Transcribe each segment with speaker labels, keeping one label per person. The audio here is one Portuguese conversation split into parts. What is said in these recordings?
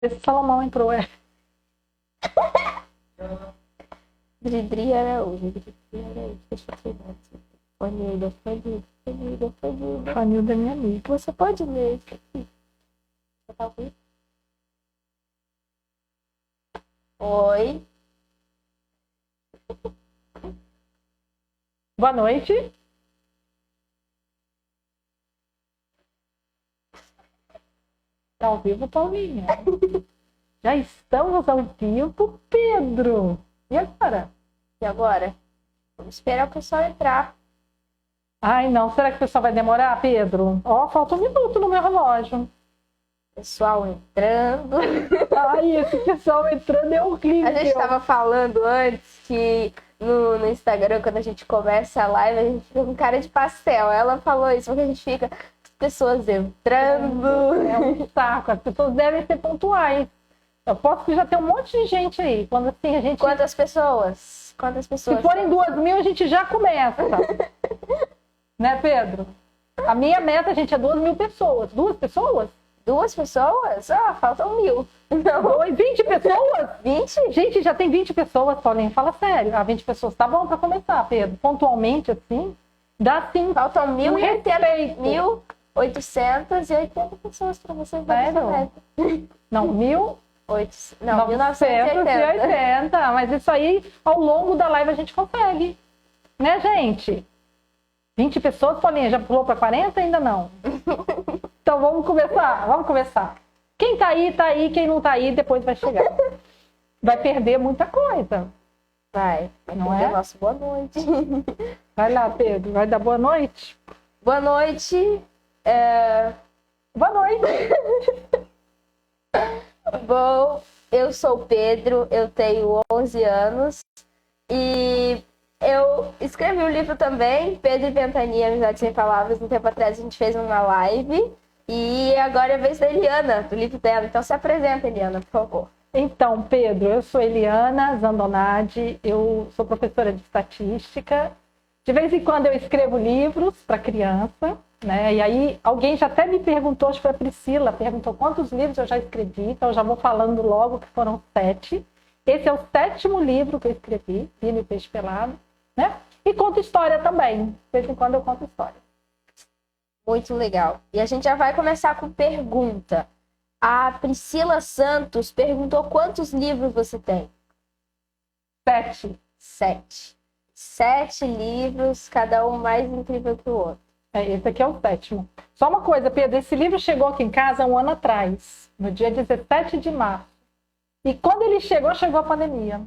Speaker 1: Esse Salomão entrou, é.
Speaker 2: Dridri Araújo. Deixa eu ver. Fanilda.
Speaker 1: Fanilda é minha amiga.
Speaker 2: Você pode ler isso aqui? Oi.
Speaker 1: Boa noite. Tá ao vivo, Paulinha? Já estamos ao vivo, Pedro. E agora?
Speaker 2: E agora? Vamos esperar o pessoal entrar.
Speaker 1: Ai, não. Será que o pessoal vai demorar, Pedro? Ó, falta 1 minuto no meu relógio.
Speaker 2: Pessoal entrando.
Speaker 1: Ai, esse pessoal entrando é horrível.
Speaker 2: A gente estava falando antes que no Instagram, quando a gente começa a live, a gente fica com cara de pastel. Ela falou isso, porque a gente fica as pessoas entrando.
Speaker 1: É um saco. As pessoas devem ser pontuais. Eu posso que já tem um monte de gente aí. Quando assim a gente...
Speaker 2: Quantas pessoas?
Speaker 1: Se forem 2.000, a gente já começa. Né, Pedro? A minha meta, gente, é 2.000 pessoas. 2 pessoas?
Speaker 2: 2 pessoas? Ah, faltam 1.000. Não.
Speaker 1: 20 pessoas?
Speaker 2: 20?
Speaker 1: Gente, já tem 20 pessoas, Paulinha. Fala sério. 20 pessoas. Tá bom pra começar, Pedro. Pontualmente, assim, dá sim.
Speaker 2: Faltam
Speaker 1: 1.080.
Speaker 2: 1.880 pessoas pra você fazer essa meta.
Speaker 1: Não,
Speaker 2: 1980.
Speaker 1: 1980. Mas isso aí, ao longo da live, a gente consegue. Né, gente? 20 pessoas, Paulinha, já pulou para 40? Ainda não. Então vamos começar. Quem tá aí, quem não tá aí, depois vai chegar. Vai perder muita coisa.
Speaker 2: Vai
Speaker 1: não é?
Speaker 2: Nossa, boa noite.
Speaker 1: Vai lá, Pedro, vai dar boa noite?
Speaker 2: Boa noite.
Speaker 1: Boa noite.
Speaker 2: Bom, eu sou o Pedro, eu tenho 11 anos e eu escrevi um livro também, Pedro e Ventania, Amizade Sem Palavras. Um tempo atrás a gente fez uma live e agora é a vez da Eliana, do livro dela. Então se apresenta, Eliana, por favor.
Speaker 1: Então, Pedro, eu sou Eliana Zandonade, eu sou professora de estatística. De vez em quando eu escrevo livros para criança, né? E aí alguém já até me perguntou, acho que foi a Priscila, perguntou quantos livros eu já escrevi, então eu já vou falando logo que foram 7. Esse é o 7º livro que eu escrevi, Pino e Peixe Pelado, né? E conto história também, de vez em quando eu conto história.
Speaker 2: Muito legal. E a gente já vai começar com pergunta. A Priscila Santos perguntou quantos livros você tem?
Speaker 1: 7.
Speaker 2: 7 livros, cada um mais incrível que o outro.
Speaker 1: Esse aqui é o 7º. Só uma coisa, Pedro, esse livro chegou aqui em casa 1 ano atrás, no dia 17 de março. E quando ele chegou a pandemia.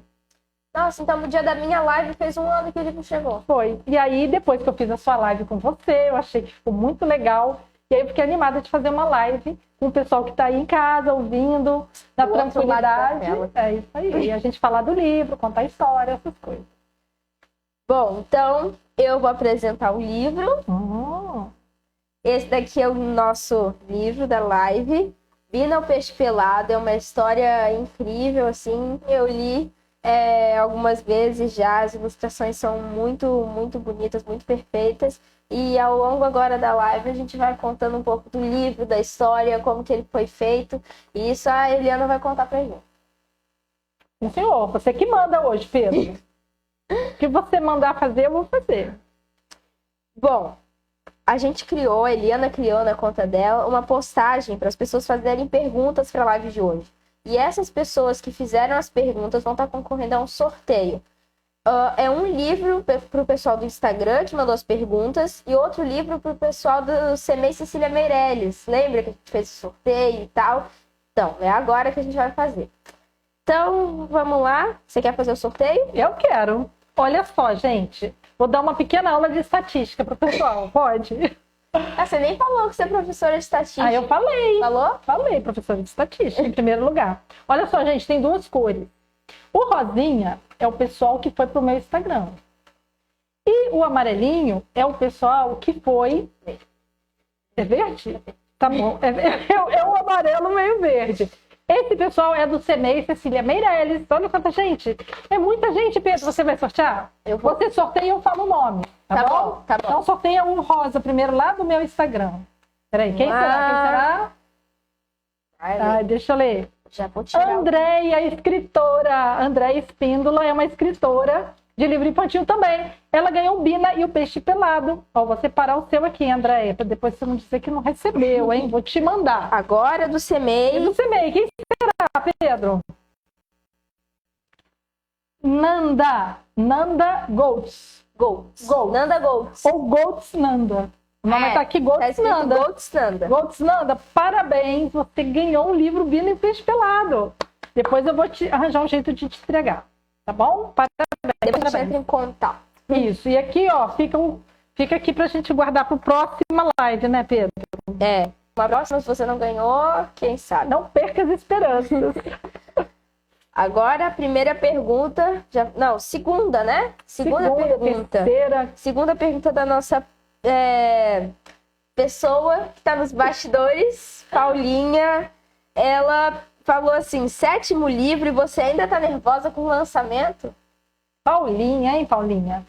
Speaker 2: Nossa, então no dia da minha live fez 1 ano que o livro chegou.
Speaker 1: Foi. E aí, depois que eu fiz a sua live com você, eu achei que ficou muito legal. E aí eu fiquei animada de fazer uma live com o pessoal que está aí em casa, ouvindo, na tranquilidade. É isso aí. E a gente falar do livro, contar história, essas coisas.
Speaker 2: Bom, então eu vou apresentar o livro. Esse daqui é o nosso livro da live. Pino e Peixe Pelado é uma história incrível, assim. Eu li algumas vezes já, as ilustrações são muito, muito bonitas, muito perfeitas. E ao longo agora da live a gente vai contando um pouco do livro, da história, como que ele foi feito. E isso a Eliana vai contar pra gente.
Speaker 1: Sim, senhor, você que manda hoje, Pedro. O que você mandar fazer, eu vou fazer.
Speaker 2: Bom, a Eliana criou na conta dela uma postagem para as pessoas fazerem perguntas para a live de hoje. E essas pessoas que fizeram as perguntas vão estar concorrendo a um sorteio. É um livro para o pessoal do Instagram que mandou as perguntas e outro livro para o pessoal do CMEI Cecília Meirelles. Lembra que a gente fez o sorteio e tal? Então, é agora que a gente vai fazer. Então, vamos lá. Você quer fazer o sorteio?
Speaker 1: Eu quero. Olha só, gente. Vou dar uma pequena aula de estatística para o pessoal. Pode?
Speaker 2: Você nem falou que você é professora de estatística.
Speaker 1: Eu falei.
Speaker 2: Falou?
Speaker 1: Falei, professora de estatística, em primeiro lugar. Olha só, gente, tem 2 cores. O rosinha é o pessoal que foi pro meu Instagram. E o amarelinho é o pessoal que foi... É verde? Tá bom. É o amarelo meio verde. Esse pessoal é do CMEI Cecília Meirelles. Olha quanta gente. É muita gente, Pedro. Você vai sortear? Você sorteia e eu falo o nome. Tá bom?
Speaker 2: Tá bom.
Speaker 1: Então sorteia um rosa primeiro lá do meu Instagram. Peraí, quem será?
Speaker 2: Deixa eu ler. Já vou tirar.
Speaker 1: Andréia, escritora. Andréia Espíndola é uma escritora de livro infantil também. Ela ganhou o Bina e o Peixe Pelado. Ó, vou separar o seu aqui, Andréia, para depois você não dizer que não recebeu, hein? Vou te mandar.
Speaker 2: Agora do CMEI.
Speaker 1: E do CMEI, quem será, Pedro? Nanda Goltz.
Speaker 2: Nanda Goltz.
Speaker 1: Ou Goltz Nanda. O nome tá aqui, Goltz Nanda.
Speaker 2: Goltz Nanda.
Speaker 1: Goltz Nanda, parabéns, você ganhou um livro Bina e o Peixe Pelado. Depois eu vou te arranjar um jeito de te entregar, tá bom? Parabéns.
Speaker 2: Depois a gente entra em contato.
Speaker 1: Isso, e aqui, ó, fica aqui pra gente guardar pro próxima live, né, Pedro?
Speaker 2: É. Uma próxima, se você não ganhou, quem sabe?
Speaker 1: Não perca as esperanças.
Speaker 2: Agora a primeira pergunta. Segunda, né? Segunda pergunta.
Speaker 1: Terceira.
Speaker 2: Segunda pergunta da nossa pessoa que tá nos bastidores, Paulinha. Ela falou assim: 7º livro e você ainda tá nervosa com o lançamento?
Speaker 1: Paulinha, hein, Paulinha?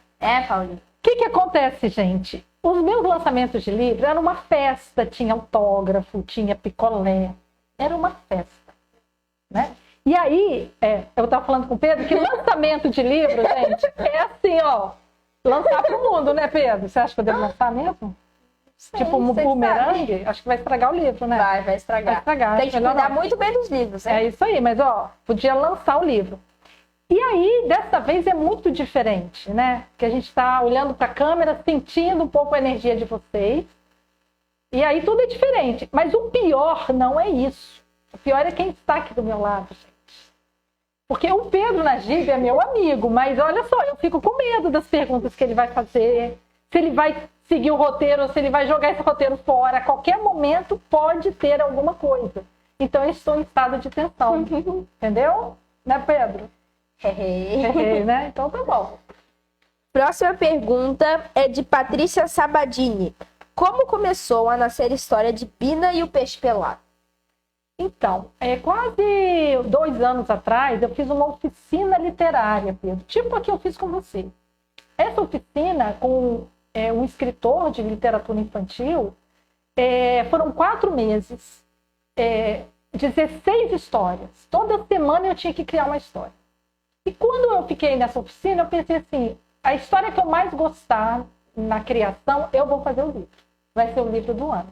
Speaker 2: Paulinha.
Speaker 1: O que acontece, gente? Os meus lançamentos de livro eram uma festa, tinha autógrafo, tinha picolé, era uma festa, né? E aí, eu estava falando com o Pedro que lançamento de livro, gente, é assim, ó, lançar para o mundo, né, Pedro? Você acha que eu devo lançar mesmo? Tipo um bumerangue? Acho que vai estragar o livro, né?
Speaker 2: Vai estragar.
Speaker 1: Tem
Speaker 2: que cuidar muito bem dos livros, né?
Speaker 1: É isso aí, mas ó, podia lançar o livro. E aí, dessa vez é muito diferente, né? Que a gente está olhando para a câmera, sentindo um pouco a energia de vocês. E aí tudo é diferente. Mas o pior não é isso. O pior é quem está aqui do meu lado, gente. Porque o Pedro Najib é meu amigo, mas olha só, eu fico com medo das perguntas que ele vai fazer, se ele vai seguir o roteiro, ou se ele vai jogar esse roteiro fora. A qualquer momento pode ter alguma coisa. Então eu estou em estado de tensão. Entendeu? Né, Pedro? Né? Então tá bom.
Speaker 2: Próxima pergunta é de Patrícia Sabadini. Como começou a nascer a história de Bina e o Peixe Pelado?
Speaker 1: Então, quase 2 anos atrás, eu fiz uma oficina literária, Pedro, tipo a que eu fiz com você. Essa oficina, com um escritor de literatura infantil, foram 4 meses, 16 histórias. Toda semana eu tinha que criar uma história. E quando eu fiquei nessa oficina, eu pensei assim, a história que eu mais gostar na criação, eu vou fazer o livro. Vai ser o livro do ano.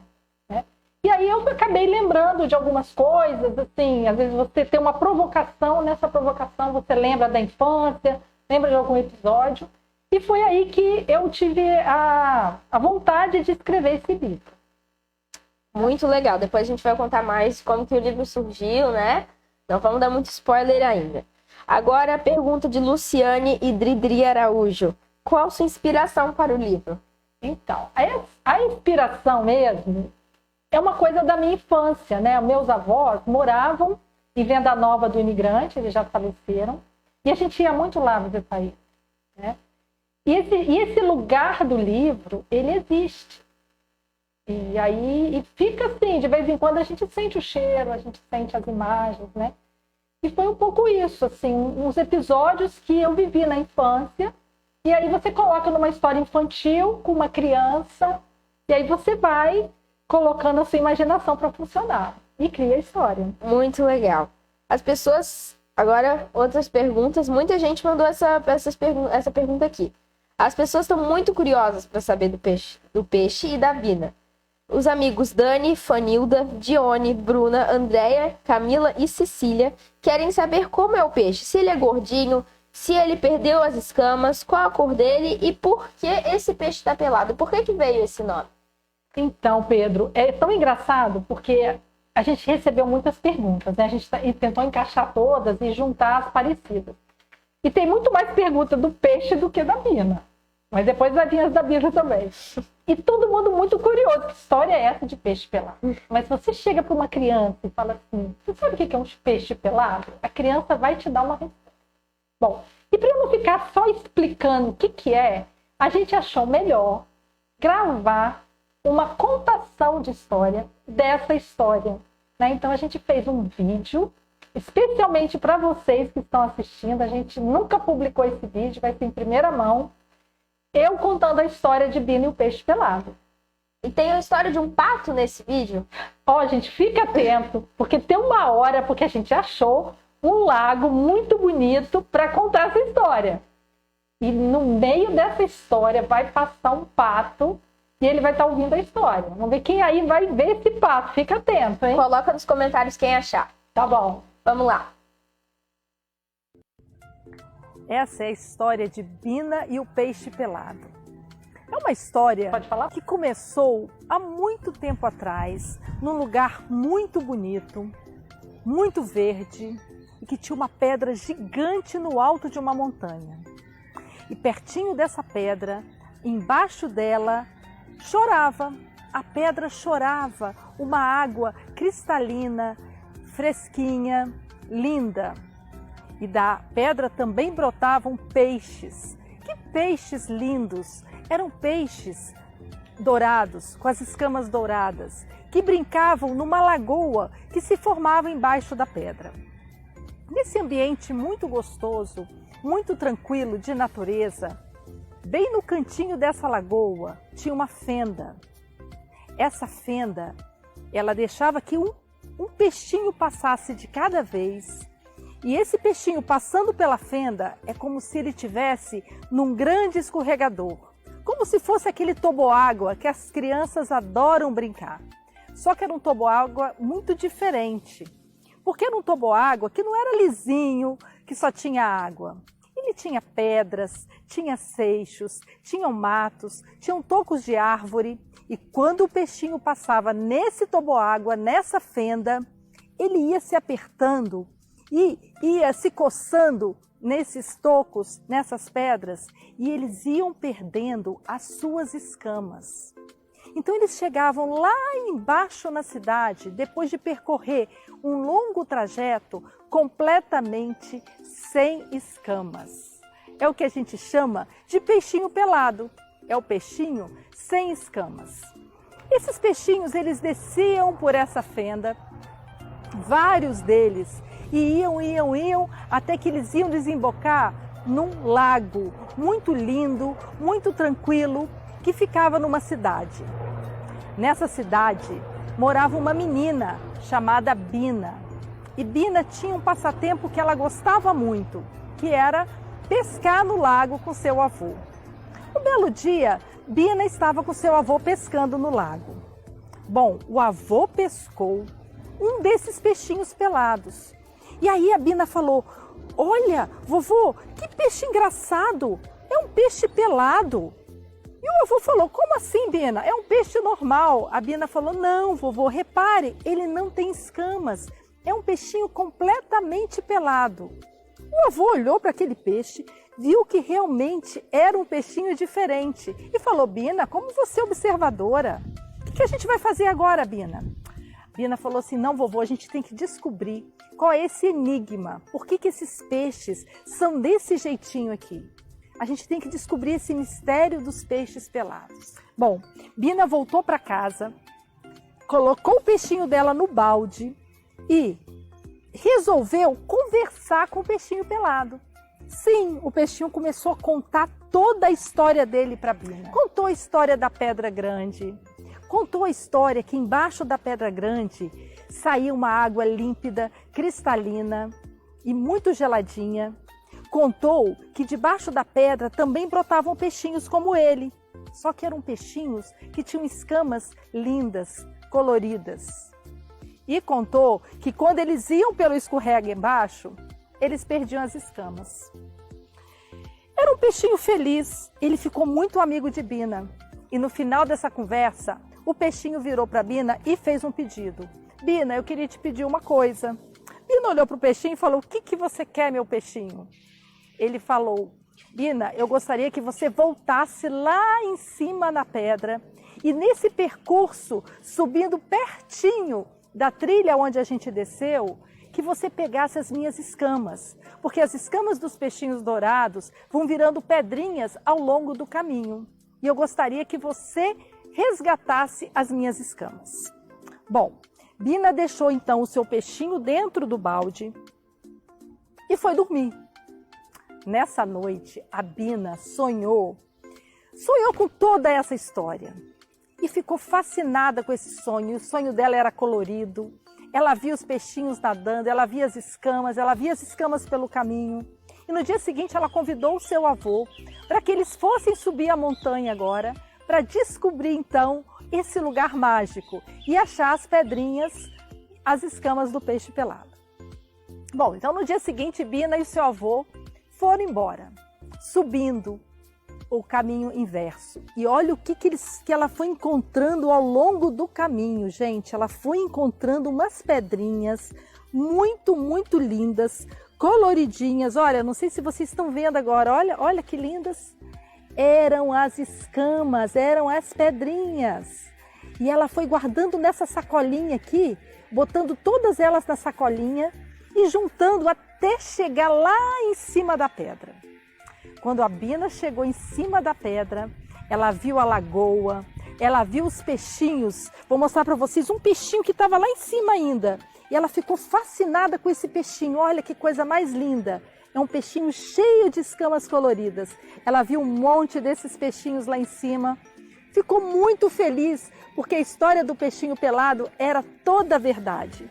Speaker 1: Né? E aí eu acabei lembrando de algumas coisas, assim, às vezes você tem uma provocação, nessa provocação você lembra da infância, lembra de algum episódio, e foi aí que eu tive a vontade de escrever esse livro.
Speaker 2: Muito legal, depois a gente vai contar mais como que o livro surgiu, né? Não vamos dar muito spoiler ainda. Agora a pergunta de Luciane e Dridri Araújo. Qual sua inspiração para o livro?
Speaker 1: Então, a inspiração mesmo é uma coisa da minha infância, né? Meus avós moravam em Venda Nova do Imigrante, eles já faleceram, e a gente ia muito lá visitar eles, né? E esse lugar do livro, ele existe. E aí fica assim, de vez em quando a gente sente o cheiro, a gente sente as imagens, né? E foi um pouco isso, assim, uns episódios que eu vivi na infância, e aí você coloca numa história infantil com uma criança, e aí você vai colocando a sua imaginação para funcionar e cria a história.
Speaker 2: Muito legal. As pessoas, agora outras perguntas, muita gente mandou essa pergunta aqui. As pessoas estão muito curiosas para saber do peixe e da Bina. Os amigos Dani, Fanilda, Dione, Bruna, Andréia, Camila e Cecília querem saber como é o peixe, se ele é gordinho, se ele perdeu as escamas, qual a cor dele e por que esse peixe está pelado. Por que veio esse nome?
Speaker 1: Então, Pedro, é tão engraçado porque a gente recebeu muitas perguntas, né? A gente tentou encaixar todas e juntar as parecidas. E tem muito mais perguntas do peixe do que da Bina. Mas depois vai vir as da Bina também. E todo mundo muito curioso. Que história é essa de peixe pelado? Mas se você chega para uma criança e fala assim, você sabe o que é um peixe pelado? A criança vai te dar uma resposta. Bom, e para eu não ficar só explicando o que é, a gente achou melhor gravar uma contação de história dessa história. Né? Então a gente fez um vídeo especialmente para vocês que estão assistindo. A gente nunca publicou esse vídeo, vai ser em primeira mão. Eu contando a história de Bina e o Peixe Pelado.
Speaker 2: E tem a história de um pato nesse vídeo.
Speaker 1: Ó, gente, fica atento, porque tem uma hora, porque a gente achou um lago muito bonito para contar essa história. E no meio dessa história vai passar um pato e ele vai estar ouvindo a história. Vamos ver quem aí vai ver esse pato. Fica atento, hein?
Speaker 2: Coloca nos comentários quem achar.
Speaker 1: Tá bom.
Speaker 2: Vamos lá.
Speaker 3: Essa é a história de Bina e o peixe pelado. É uma história
Speaker 1: Pode falar?
Speaker 3: que começou há muito tempo atrás, num lugar muito bonito, muito verde, e que tinha uma pedra gigante no alto de uma montanha. E pertinho dessa pedra, embaixo dela, chorava. A pedra chorava, uma água cristalina, fresquinha, linda. E da pedra também brotavam peixes. Que peixes lindos! Eram peixes dourados, com as escamas douradas, que brincavam numa lagoa que se formava embaixo da pedra. Nesse ambiente muito gostoso, muito tranquilo de natureza, bem no cantinho dessa lagoa tinha uma fenda. Essa fenda, ela deixava que um peixinho passasse de cada vez. E esse peixinho passando pela fenda é como se ele tivesse num grande escorregador. Como se fosse aquele toboágua que as crianças adoram brincar. Só que era um toboágua muito diferente. Porque era um toboágua que não era lisinho, que só tinha água. Ele tinha pedras, tinha seixos, tinham matos, tinham tocos de árvore. E quando o peixinho passava nesse toboágua, nessa fenda, ele ia se apertando e ia se coçando nesses tocos, nessas pedras, e eles iam perdendo as suas escamas. Então eles chegavam lá embaixo na cidade, depois de percorrer um longo trajeto completamente sem escamas. É o que a gente chama de peixinho pelado. É o peixinho sem escamas. Esses peixinhos, eles desciam por essa fenda, vários deles, e iam, até que eles iam desembocar num lago muito lindo, muito tranquilo, que ficava numa cidade. Nessa cidade morava uma menina chamada Bina. E Bina tinha um passatempo que ela gostava muito, que era pescar no lago com seu avô. Um belo dia, Bina estava com seu avô pescando no lago. Bom, o avô pescou um desses peixinhos pelados. E aí a Bina falou: olha, vovô, que peixe engraçado, é um peixe pelado. E o avô falou: como assim, Bina? É um peixe normal. A Bina falou: não, vovô, repare, ele não tem escamas, é um peixinho completamente pelado. O avô olhou para aquele peixe, viu que realmente era um peixinho diferente e falou: Bina, como você é observadora, o que a gente vai fazer agora, Bina? Bina falou assim: não, vovô, a gente tem que descobrir qual é esse enigma. Por que esses peixes são desse jeitinho aqui? A gente tem que descobrir esse mistério dos peixes pelados. Bom, Bina voltou para casa, colocou o peixinho dela no balde e resolveu conversar com o peixinho pelado. Sim, o peixinho começou a contar toda a história dele para Bina. Contou a história da Pedra Grande. Contou a história que embaixo da Pedra Grande saía uma água límpida, cristalina e muito geladinha. Contou que debaixo da pedra também brotavam peixinhos como ele. Só que eram peixinhos que tinham escamas lindas, coloridas. E contou que quando eles iam pelo escorrega embaixo, eles perdiam as escamas. Era um peixinho feliz, ele ficou muito amigo de Bina. E no final dessa conversa, o peixinho virou para Bina e fez um pedido. Bina, eu queria te pedir uma coisa. Bina olhou para o peixinho e falou: o que você quer, meu peixinho? Ele falou: Bina, eu gostaria que você voltasse lá em cima na pedra e nesse percurso, subindo pertinho da trilha onde a gente desceu, que você pegasse as minhas escamas, porque as escamas dos peixinhos dourados vão virando pedrinhas ao longo do caminho. E eu gostaria que você resgatasse as minhas escamas. Bom, Bina deixou então o seu peixinho dentro do balde e foi dormir. Nessa noite, a Bina sonhou com toda essa história. e ficou fascinada com esse sonho. E o sonho dela era colorido. Ela via os peixinhos nadando, ela via as escamas pelo caminho. E no dia seguinte ela convidou o seu avô para que eles fossem subir a montanha agora, para descobrir então esse lugar mágico e achar as pedrinhas, as escamas do peixe pelado. Bom, então no dia seguinte Bina e seu avô foram embora, subindo o caminho inverso. E olha o que ela foi encontrando ao longo do caminho, gente. Ela foi encontrando umas pedrinhas muito, muito lindas, coloridinhas. Olha, não sei se vocês estão vendo agora. Olha que lindas. Eram as escamas, eram as pedrinhas. E ela foi guardando nessa sacolinha aqui, botando todas elas na sacolinha e juntando até chegar lá em cima da pedra. Quando a Bina chegou em cima da pedra, ela viu a lagoa, ela viu os peixinhos. Vou mostrar para vocês um peixinho que estava lá em cima ainda. E ela ficou fascinada com esse peixinho. Olha que coisa mais linda. É um peixinho cheio de escamas coloridas. Ela viu um monte desses peixinhos lá em cima. Ficou muito feliz, porque a história do peixinho pelado era toda verdade.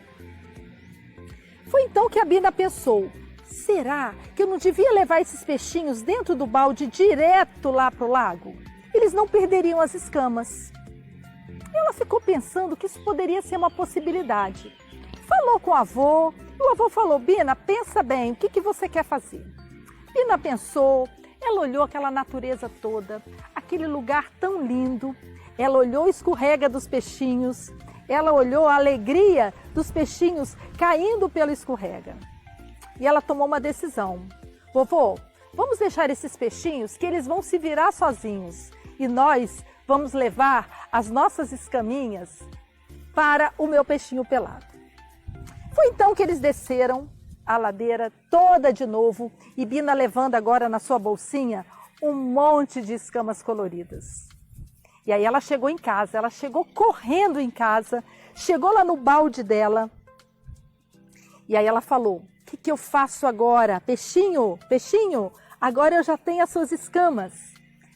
Speaker 3: Foi então que a Bina pensou: será que eu não devia levar esses peixinhos dentro do balde direto lá para o lago? Eles não perderiam as escamas. Ela ficou pensando que isso poderia ser uma possibilidade. Falou com o avô, e o avô falou: Bina, pensa bem, o que você quer fazer? Bina pensou, ela olhou aquela natureza toda, aquele lugar tão lindo, ela olhou o escorrega dos peixinhos, ela olhou a alegria dos peixinhos caindo pelo escorrega. E ela tomou uma decisão. Vovô, vamos deixar esses peixinhos que eles vão se virar sozinhos. E nós vamos levar as nossas escaminhas para o meu peixinho pelado. Foi então que eles desceram a ladeira toda de novo. E Bina levando agora na sua bolsinha um monte de escamas coloridas. E aí ela chegou em casa, ela chegou correndo em casa, chegou lá no balde dela. E aí ela falou: o que eu faço agora? Peixinho, peixinho, agora eu já tenho as suas escamas.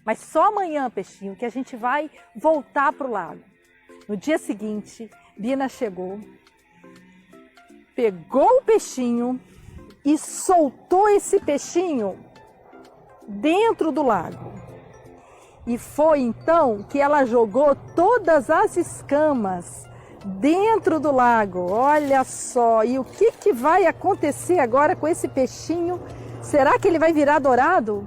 Speaker 3: Mas só amanhã, peixinho, que a gente vai voltar para o lago. No dia seguinte, Bina chegou, pegou o peixinho e soltou esse peixinho dentro do lago. E foi então que ela jogou todas as escamas dentro do lago. Olha só, e o que vai acontecer agora com esse peixinho? Será que ele vai virar dourado?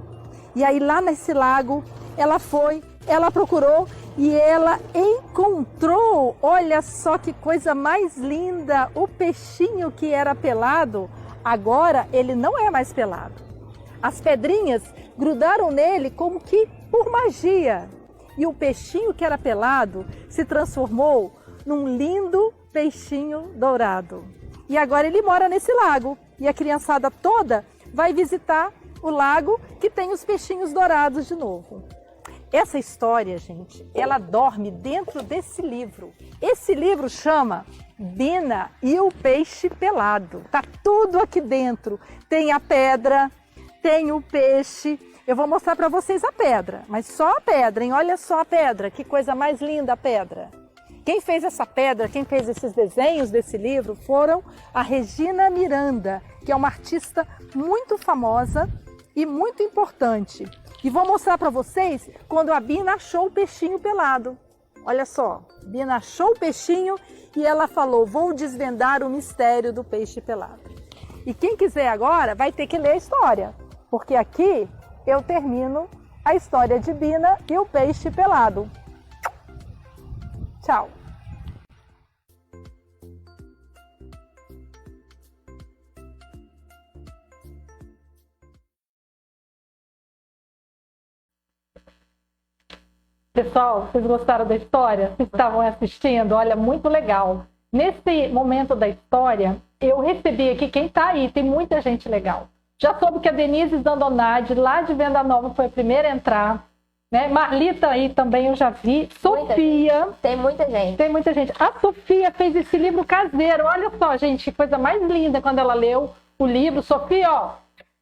Speaker 3: E aí lá nesse lago, ela foi, ela procurou e ela encontrou, olha só que coisa mais linda, o peixinho que era pelado, agora ele não é mais pelado. As pedrinhas grudaram nele como que por magia. E o peixinho que era pelado se transformou num lindo peixinho dourado. E agora ele mora nesse lago. E a criançada toda vai visitar o lago que tem os peixinhos dourados de novo. Essa história, gente, ela dorme dentro desse livro. Esse livro chama Bina e o Peixe Pelado. Tá tudo aqui dentro. Tem a pedra, tem o peixe. Eu vou mostrar para vocês a pedra, mas só a pedra, hein? Olha só a pedra, que coisa mais linda a pedra. Quem fez essa pedra, quem fez esses desenhos desse livro foram a Regina Miranda, que é uma artista muito famosa e muito importante. E vou mostrar para vocês quando a Bina achou o peixinho pelado. Olha só, Bina achou o peixinho e ela falou: vou desvendar o mistério do peixe pelado. E quem quiser agora vai ter que ler a história, porque aqui eu termino a história de Bina e o Peixe Pelado. Tchau!
Speaker 1: Pessoal, vocês gostaram da história? Vocês estavam assistindo? Olha, muito legal. Nesse momento da história, eu recebi aqui, quem está aí, tem muita gente legal. Já soube que a Denise Zandonade, lá de Venda Nova, foi a primeira a entrar. Né? Marlita aí também eu já vi. Sofia.
Speaker 2: Tem muita gente.
Speaker 1: Tem muita gente. A Sofia fez esse livro caseiro. Olha só, gente, que coisa mais linda quando ela leu o livro. Sofia, ó,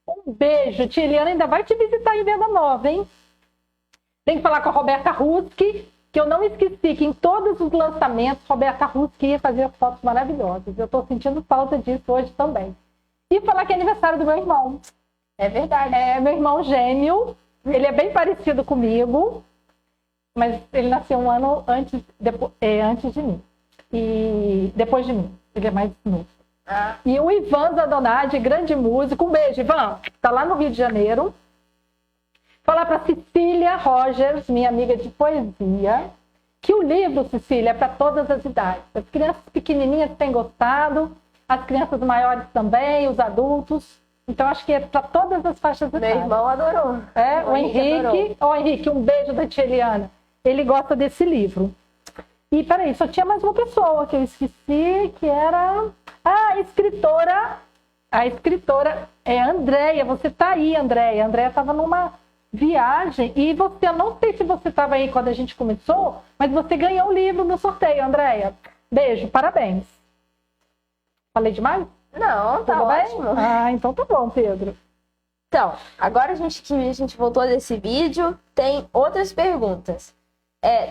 Speaker 1: um beijo. Tia Eliana ainda vai te visitar em Venda Nova, hein? Tem que falar com a Roberta Ruski, que eu não esqueci que em todos os lançamentos, Roberta Ruski ia fazer fotos maravilhosas. Eu estou sentindo falta disso hoje também. E falar que é aniversário do meu irmão.
Speaker 2: É verdade.
Speaker 1: É meu irmão gêmeo. Ele é bem parecido comigo, mas ele nasceu um ano antes de mim. E depois de mim. Ele é mais novo. E o Ivan Zandonade, grande músico. Um beijo, Ivan. Está lá no Rio de Janeiro. Falar para Cecília Rogers, minha amiga de poesia, que o livro, Cecília, é para todas as idades. As crianças pequenininhas têm gostado, as crianças maiores também, os adultos. Então, acho que é para todas as faixas etárias.
Speaker 2: Meu irmão adorou.
Speaker 1: O Henrique. Ô, Henrique, um beijo da tia Eliana. Ele gosta desse livro. E, peraí, só tinha mais uma pessoa que eu esqueci, que era a escritora. A escritora é a Andréia. Você tá aí, Andréia. A Andréia estava numa viagem e você, eu não sei se você estava aí quando a gente começou, mas você ganhou o livro no sorteio, Andréia. Beijo, parabéns. Falei demais?
Speaker 2: Não, tá
Speaker 1: Tudo bem?
Speaker 2: ótimo.
Speaker 1: Então tá bom, Pedro.
Speaker 2: Então, agora que a gente voltou desse vídeo, tem outras perguntas.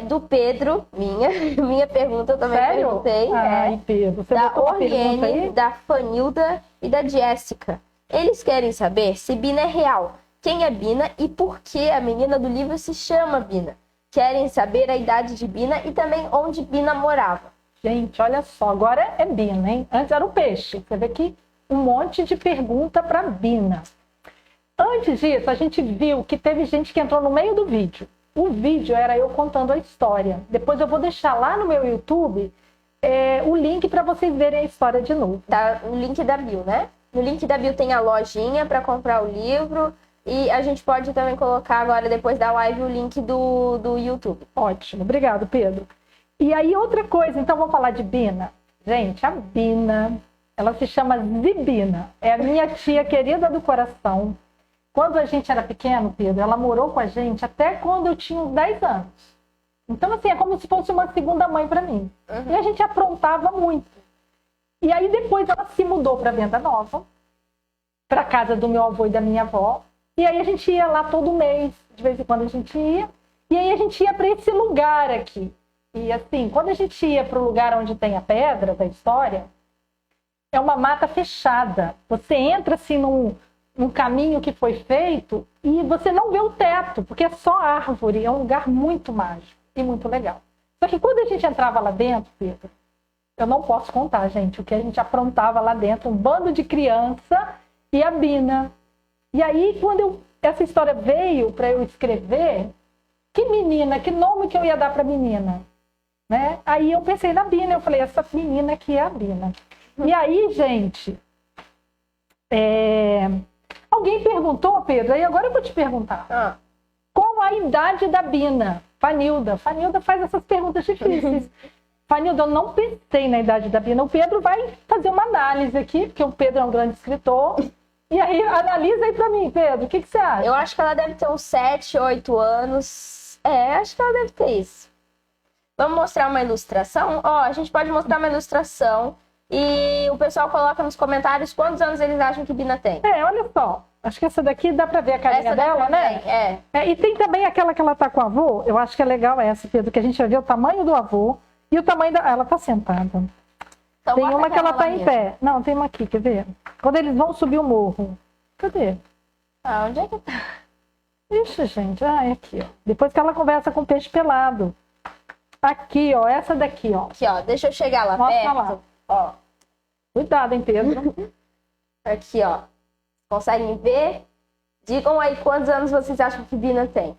Speaker 2: Do Pedro, minha pergunta eu também
Speaker 1: Sério?
Speaker 2: perguntei.
Speaker 1: Ai, Pedro, você
Speaker 2: Da
Speaker 1: botou uma pergunta aí?
Speaker 2: Orliene, da Fanilda e da Jéssica. Eles querem saber se Bina é real. Quem é Bina e por que a menina do livro se chama Bina. Querem saber a idade de Bina e também onde Bina morava.
Speaker 1: Gente, olha só, agora é Bina, hein? Antes era o peixe. Você vê aqui um monte de pergunta para Bina. Antes disso, a gente viu que teve gente que entrou no meio do vídeo. O vídeo era eu contando a história. Depois eu vou deixar lá no meu YouTube o link para vocês verem a história de novo.
Speaker 2: Tá no link da bio, né? No link da bio tem a lojinha para comprar o livro. E a gente pode também colocar agora, depois da live, o link do YouTube.
Speaker 1: Ótimo, obrigado, Pedro. E aí, outra coisa, então vamos falar de Bina. Gente, a Bina, ela se chama Zibina. É a minha tia querida do coração. Quando a gente era pequeno, Pedro, ela morou com a gente até quando eu tinha uns 10 anos. Então, assim, é como se fosse uma segunda mãe para mim. E a gente aprontava muito. E aí, depois, ela se mudou para Venda Nova, para casa do meu avô e da minha avó. E aí a gente ia lá todo mês, de vez em quando a gente ia. E aí a gente ia para esse lugar aqui. E assim, quando a gente ia para o lugar onde tem a pedra da história, é uma mata fechada. Você entra assim num caminho que foi feito e você não vê o teto, porque é só árvore. É um lugar muito mágico e muito legal. Só que quando a gente entrava lá dentro, Pedro, eu não posso contar, gente, o que a gente aprontava lá dentro. Um bando de criança e a Bina. E aí, quando essa história veio para eu escrever, que menina, que nome que eu ia dar para a menina? Né? Aí eu pensei na Bina, eu falei, essa menina aqui é a Bina. E aí, gente, alguém perguntou, Pedro, aí agora eu vou te perguntar. Qual a idade da Bina? Fanilda. Fanilda faz essas perguntas difíceis. Fanilda, eu não pensei na idade da Bina. O Pedro vai fazer uma análise aqui, porque o Pedro é um grande escritor. E aí, analisa aí pra mim, Pedro, o que você acha?
Speaker 2: Eu acho que ela deve ter uns 7, 8 anos. Acho que ela deve ter isso. Vamos mostrar uma ilustração? A gente pode mostrar uma ilustração e o pessoal coloca nos comentários quantos anos eles acham que Bina tem.
Speaker 1: Olha só. Acho que essa daqui dá pra ver a carinha dela, né? E tem também aquela que ela tá com o avô. Eu acho que é legal essa, Pedro, que a gente vai ver o tamanho do avô e o tamanho da... Ela tá sentada. Então, tem uma que ela tá em pé. Não, tem uma aqui, quer ver? Quando eles vão subir o morro. Cadê?
Speaker 2: Onde é que tá?
Speaker 1: Ixi, gente. É aqui, ó. Depois que ela conversa com o peixe pelado. Aqui, ó. Essa daqui, ó.
Speaker 2: Aqui, ó. Deixa eu chegar lá
Speaker 1: Mostra
Speaker 2: perto.
Speaker 1: lá.
Speaker 2: Ó.
Speaker 1: Cuidado, hein, Pedro?
Speaker 2: Aqui, ó. Conseguem ver? Digam aí quantos anos vocês acham que Bina tem.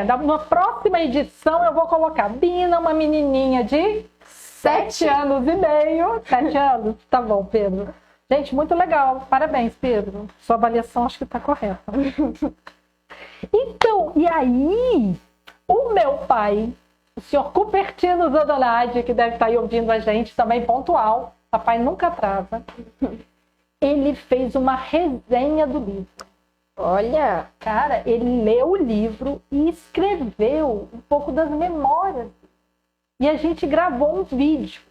Speaker 1: Na próxima edição eu vou colocar Bina, uma menininha de 7 anos e meio. 7 anos? Tá bom, Pedro. Gente, muito legal. Parabéns, Pedro. Sua avaliação acho que tá correta. Então, e aí, o meu pai, o senhor Cupertino Zandonade, que deve estar aí ouvindo a gente, também pontual, papai nunca atrasa, ele fez uma resenha do livro.
Speaker 2: Olha!
Speaker 1: Cara, ele leu o livro e escreveu um pouco das memórias. E a gente gravou um vídeo.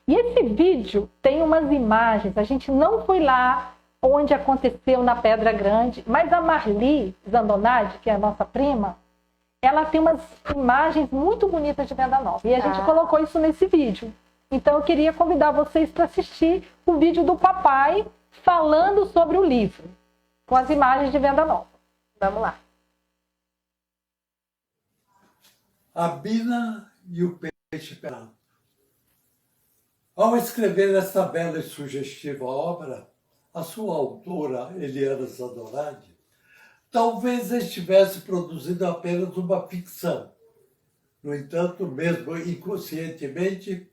Speaker 1: E esse vídeo tem umas imagens. A gente não foi lá onde aconteceu na Pedra Grande, mas a Marli Zandonade, que é a nossa prima, ela tem umas imagens muito bonitas de Venda Nova. E a gente colocou isso nesse vídeo. Então eu queria convidar vocês para assistir o vídeo do papai falando sobre o livro, com as imagens de Venda Nova.
Speaker 2: Vamos lá.
Speaker 4: A Bina e o Peixe Pelado. Ao escrever essa bela e sugestiva obra, a sua autora, Eliana Zadoradi, talvez estivesse produzindo apenas uma ficção. No entanto, mesmo inconscientemente,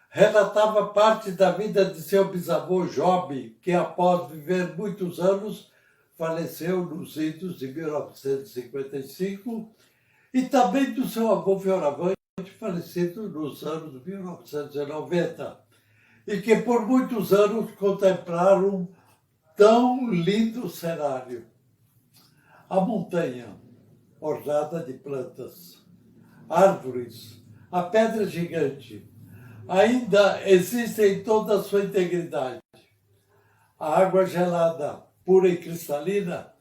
Speaker 4: relatava parte da vida de seu bisavô Job, que após viver muitos anos, faleceu nos idos de 1955, e também do seu avô Fioravante, falecido nos anos 1990, e que por muitos anos contemplaram tão lindo cenário. A montanha, ornada de plantas, árvores, a pedra gigante, ainda existe em toda a sua integridade. A água gelada, pura e cristalina,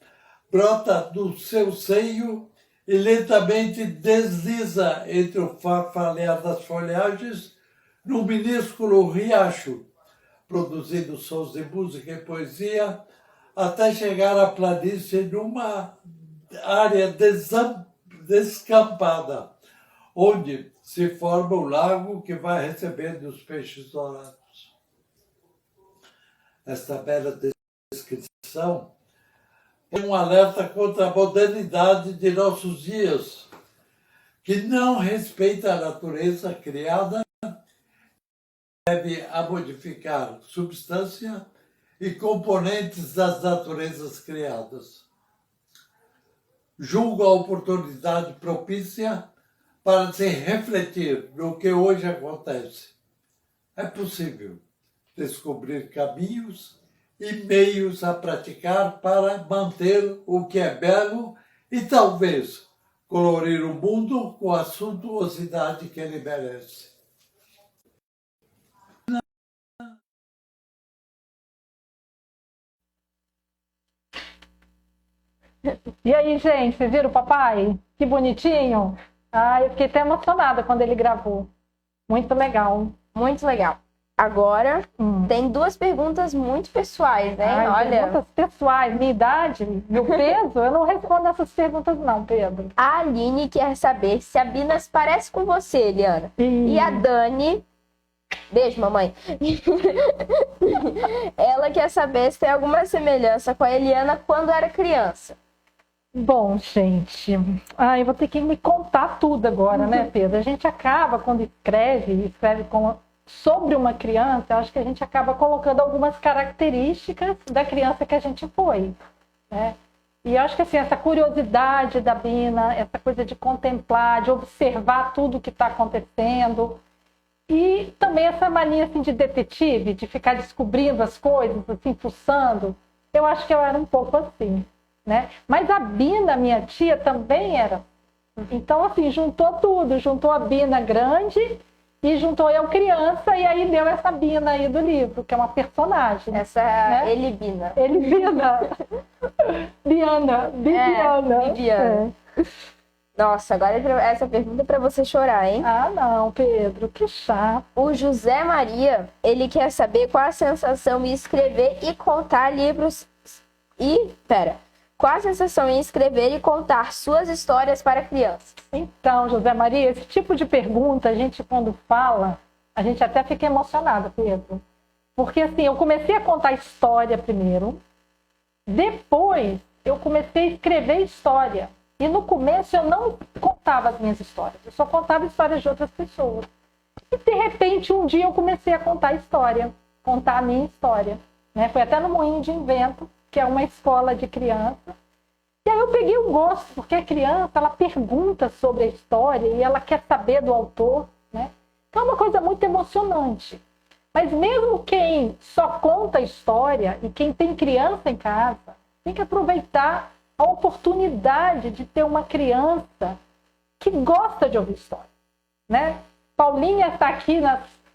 Speaker 4: brota do seu seio e lentamente desliza entre o farfalhar das folhagens num minúsculo riacho, produzindo sons de música e poesia, até chegar à planície numa área descampada, onde se forma o lago que vai recebendo os peixes dourados. Esta bela descrição é um alerta contra a modernidade de nossos dias, que não respeita a natureza criada, deve a modificar substância e componentes das naturezas criadas. Julgo a oportunidade propícia para se refletir no que hoje acontece. É possível descobrir caminhos e meios a praticar para manter o que é belo e talvez colorir o mundo com a suntuosidade que ele merece.
Speaker 1: E aí, gente, vocês viram o papai? Que bonitinho. Eu fiquei até emocionada quando ele gravou. Muito legal.
Speaker 2: Muito legal. Agora, tem duas perguntas muito pessoais, né? Olha,
Speaker 1: perguntas pessoais, minha idade, meu peso, eu não respondo essas perguntas não, Pedro.
Speaker 2: A Aline quer saber se a Bina se parece com você, Eliana. E a Dani... Beijo, mamãe. Ela quer saber se tem alguma semelhança com a Eliana quando era criança.
Speaker 1: Bom, gente, eu vou ter que me contar tudo agora, né, Pedro? A gente acaba, quando escreve sobre uma criança, eu acho que a gente acaba colocando algumas características da criança que a gente foi, né? E eu acho que assim, essa curiosidade da Bina, essa coisa de contemplar, de observar tudo que está acontecendo, e também essa mania assim, de detetive, de ficar descobrindo as coisas, assim, fuçando, eu acho que eu era um pouco assim, né? Mas a Bina, minha tia, também era. Então, assim, juntou tudo, juntou a Bina grande e juntou eu criança, e aí deu essa Bina aí do livro, que é uma personagem.
Speaker 2: Essa
Speaker 1: né?
Speaker 2: Elibina.
Speaker 1: Elibina. Bibiana.
Speaker 2: Bibiana. Nossa, agora essa pergunta é pra você chorar, hein?
Speaker 1: Não, Pedro, que chato.
Speaker 2: O José Maria, ele quer saber qual a sensação em escrever e contar livros... Qual a sensação em escrever e contar suas histórias para crianças?
Speaker 1: Então, José Maria, esse tipo de pergunta, a gente quando fala, a gente até fica emocionada, Pedro. Porque assim, eu comecei a contar história primeiro, depois eu comecei a escrever história. E no começo eu não contava as minhas histórias, eu só contava histórias de outras pessoas. E de repente um dia eu comecei a contar a minha história. Né? Foi até no Moinho de Invento, que é uma escola de criança. E aí eu peguei o gosto, porque a criança, ela pergunta sobre a história e ela quer saber do autor, né? Então é uma coisa muito emocionante. Mas mesmo quem só conta a história e quem tem criança em casa, tem que aproveitar a oportunidade de ter uma criança que gosta de ouvir história, né? Paulinha está aqui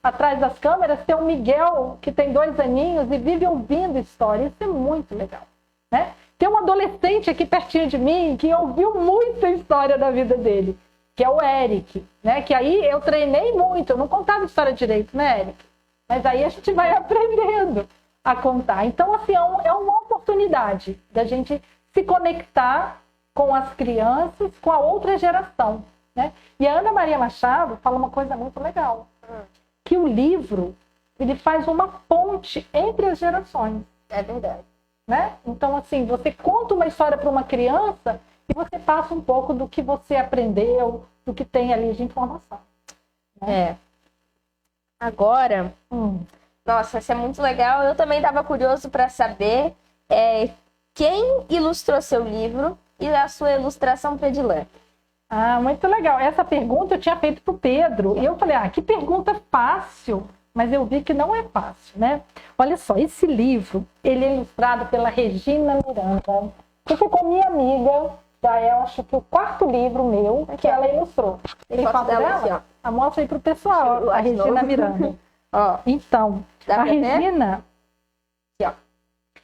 Speaker 1: atrás das câmeras, tem o Miguel, que tem 2 aninhos e vive ouvindo história. Isso é muito legal, né? Tem um adolescente aqui pertinho de mim que ouviu muita história da vida dele, que é o Eric, né? Que aí eu treinei muito, eu não contava história direito, né, Eric? Mas aí a gente vai aprendendo a contar. Então, assim, é uma oportunidade da gente se conectar com as crianças, com a outra geração, né? E a Ana Maria Machado fala uma coisa muito legal, que o livro, ele faz uma ponte entre as gerações.
Speaker 2: É verdade.
Speaker 1: Né? Então, assim, você conta uma história para uma criança e você passa um pouco do que você aprendeu, do que tem ali de informação.
Speaker 2: É. Agora, nossa, isso é muito legal. Eu também estava curioso para saber quem ilustrou seu livro e a sua ilustração predileta.
Speaker 1: Ah, muito legal. Essa pergunta eu tinha feito para o Pedro. E eu falei, que pergunta fácil. Mas eu vi que não é fácil, né? Olha só, esse livro, ele é ilustrado pela Regina Miranda, que foi com minha amiga, já é, acho que o 4º livro meu, que ela ilustrou. Tem foto dela?
Speaker 2: Aqui, ó.
Speaker 1: Mostra aí pro pessoal, a Regina Miranda.
Speaker 2: Ó,
Speaker 1: então, a Regina
Speaker 2: aqui, ó.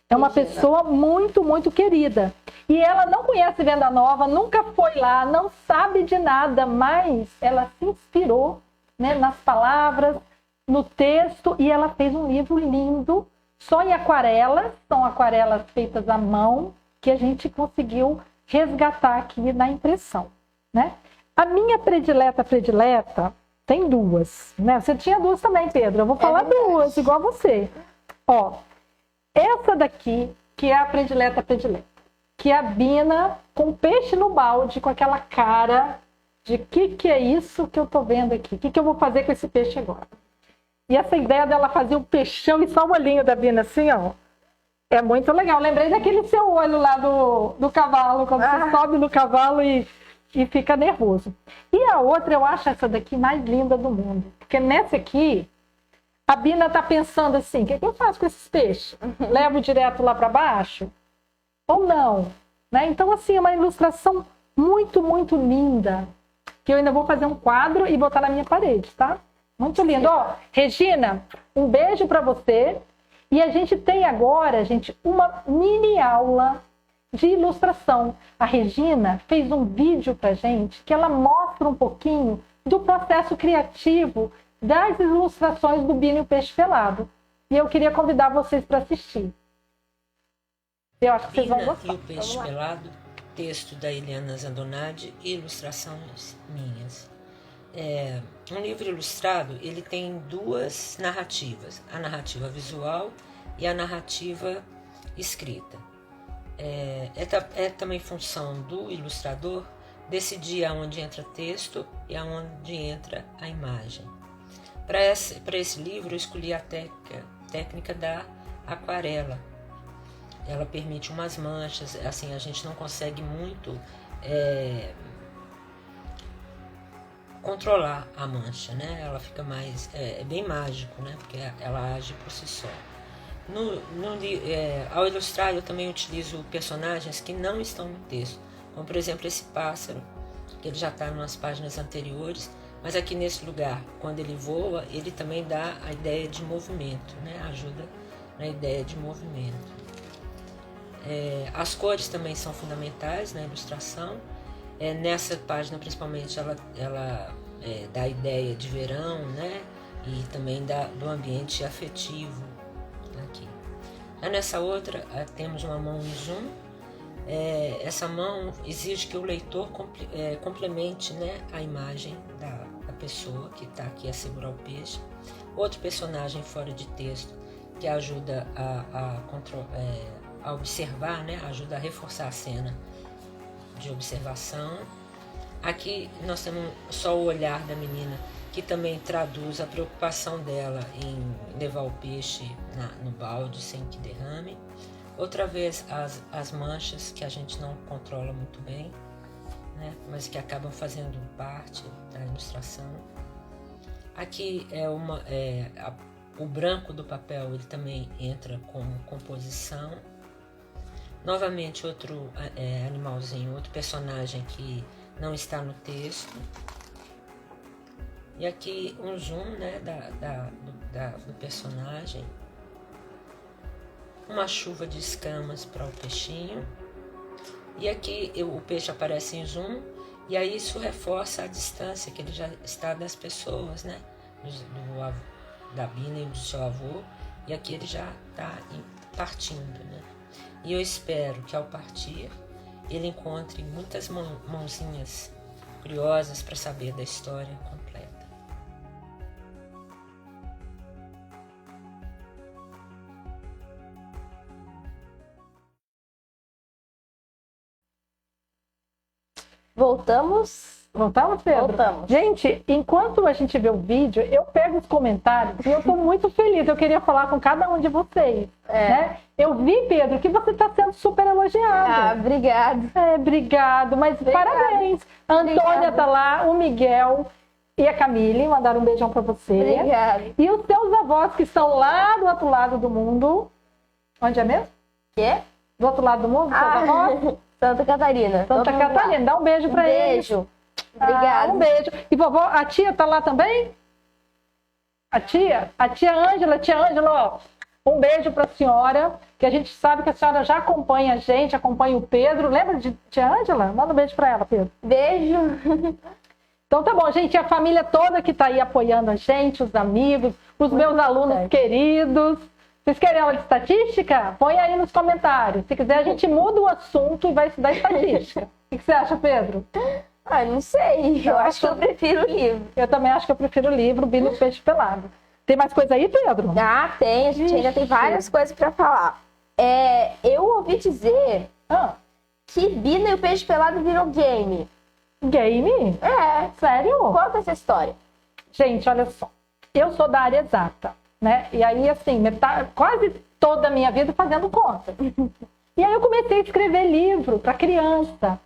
Speaker 1: é uma pessoa muito, muito querida. E ela não conhece Venda Nova, nunca foi lá, não sabe de nada, mas ela se inspirou, né, nas palavras, no texto, e ela fez um livro lindo, só em aquarelas, são aquarelas feitas à mão, que a gente conseguiu resgatar aqui na impressão, né? A minha predileta tem 2, né? Você tinha 2 também, Pedro, eu vou falar 2, igual você. Ó, essa daqui, que é a predileta, que é a Bina com peixe no balde, com aquela cara de que é isso que eu tô vendo aqui? O que eu vou fazer com esse peixe agora? E essa ideia dela fazer um peixão e só o olhinho da Bina assim, ó, é muito legal. Lembrei daquele seu olho lá do cavalo, quando você sobe no cavalo e fica nervoso. E a outra, eu acho essa daqui mais linda do mundo. Porque nessa aqui, a Bina tá pensando assim, o que eu faço com esses peixes? Levo direto lá para baixo? Ou não? Né? Então, assim, é uma ilustração muito, muito linda, que eu ainda vou fazer um quadro e botar na minha parede, tá? Muito lindo. Ó, Regina, um beijo para você. E a gente tem agora, gente, uma mini aula de ilustração. A Regina fez um vídeo pra gente que ela mostra um pouquinho do processo criativo das ilustrações do Bina e o Peixe Pelado. E eu queria convidar vocês para assistir. Eu acho que vocês vão gostar.
Speaker 5: E o Peixe Pelado, texto da Eliana Zandonade e ilustrações minhas. Um livro ilustrado, ele tem 2 narrativas, a narrativa visual e a narrativa escrita. É também função do ilustrador decidir aonde entra texto e aonde entra a imagem. Para esse livro, eu escolhi a técnica da aquarela. Ela permite umas manchas, assim, a gente não consegue muito controlar a mancha, né? Ela fica mais, bem mágico, né? Porque ela age por si só. Ao ilustrar, eu também utilizo personagens que não estão no texto, como por exemplo esse pássaro, que ele já está nas páginas anteriores, mas aqui nesse lugar, quando ele voa, ele também dá a ideia de movimento, né? Ajuda na ideia de movimento. As cores também são fundamentais na ilustração. Nessa página, principalmente, ela dá a ideia de verão, né? E também do ambiente afetivo aqui. Já nessa outra, temos uma mão em zoom. Essa mão exige que o leitor complemente, né, a imagem da pessoa que está aqui a segurar o peixe. Outro personagem fora de texto que ajuda a observar, né? Ajuda a reforçar a cena de observação. Aqui nós temos só o olhar da menina, que também traduz a preocupação dela em levar o peixe no balde sem que derrame. Outra vez as manchas que a gente não controla muito bem, né? Mas que acabam fazendo parte da ilustração. Aqui o branco do papel, ele também entra como composição. Novamente outro animalzinho, outro personagem que não está no texto. E aqui um zoom, né, do personagem. Uma chuva de escamas para o peixinho. E aqui o peixe aparece em zoom, e aí isso reforça a distância que ele já está das pessoas, né? Da Bina e do seu avô, e aqui ele já está partindo, né? E eu espero que ao partir ele encontre muitas mãozinhas curiosas para saber da história completa.
Speaker 2: Voltamos?
Speaker 1: Voltamos, Pedro?
Speaker 2: Voltamos.
Speaker 1: Gente, enquanto a gente vê o vídeo, eu pego os comentários e eu estou muito feliz. Eu queria falar com cada um de vocês. Né? Eu vi, Pedro, que você está sendo super elogiado.
Speaker 2: Ah, obrigado.
Speaker 1: Obrigado, mas parabéns. A Antônia está lá, o Miguel e a Camille mandaram um beijão para você.
Speaker 2: Obrigada.
Speaker 1: E os seus avós que estão lá do outro lado do mundo. Onde é mesmo?
Speaker 2: Quê?
Speaker 1: Do outro lado do mundo, seus avós?
Speaker 2: Santa Catarina.
Speaker 1: Santa Catarina, dá um beijo para eles.
Speaker 2: Beijo. Obrigada.
Speaker 1: Um beijo. E vovó, a tia tá lá também? A tia Ângela, ó, um beijo para a senhora, que a gente sabe que a senhora já acompanha a gente, acompanha o Pedro. Lembra de tia Ângela? Manda um beijo para ela, Pedro.
Speaker 2: Beijo.
Speaker 1: Então tá bom, gente, a família toda que tá aí apoiando a gente, os amigos, os meus alunos queridos. Vocês querem aula de estatística? Põe aí nos comentários. Se quiser, a gente muda o assunto e vai estudar estatística. O que você acha, Pedro?
Speaker 2: Ah, não sei. Eu acho que eu prefiro o livro.
Speaker 1: Eu também acho que eu prefiro o livro, Bina e o Peixe Pelado. Tem mais coisa aí, Pedro?
Speaker 2: Ah, tem. A gente ainda tem várias coisas para falar. Eu ouvi dizer que Bina e o Peixe Pelado virou game.
Speaker 1: Game? Sério?
Speaker 2: Conta essa história.
Speaker 1: Gente, olha só. Eu sou da área exata, né? E aí, assim, quase toda a minha vida fazendo conta. E aí eu comecei a escrever livro para criança.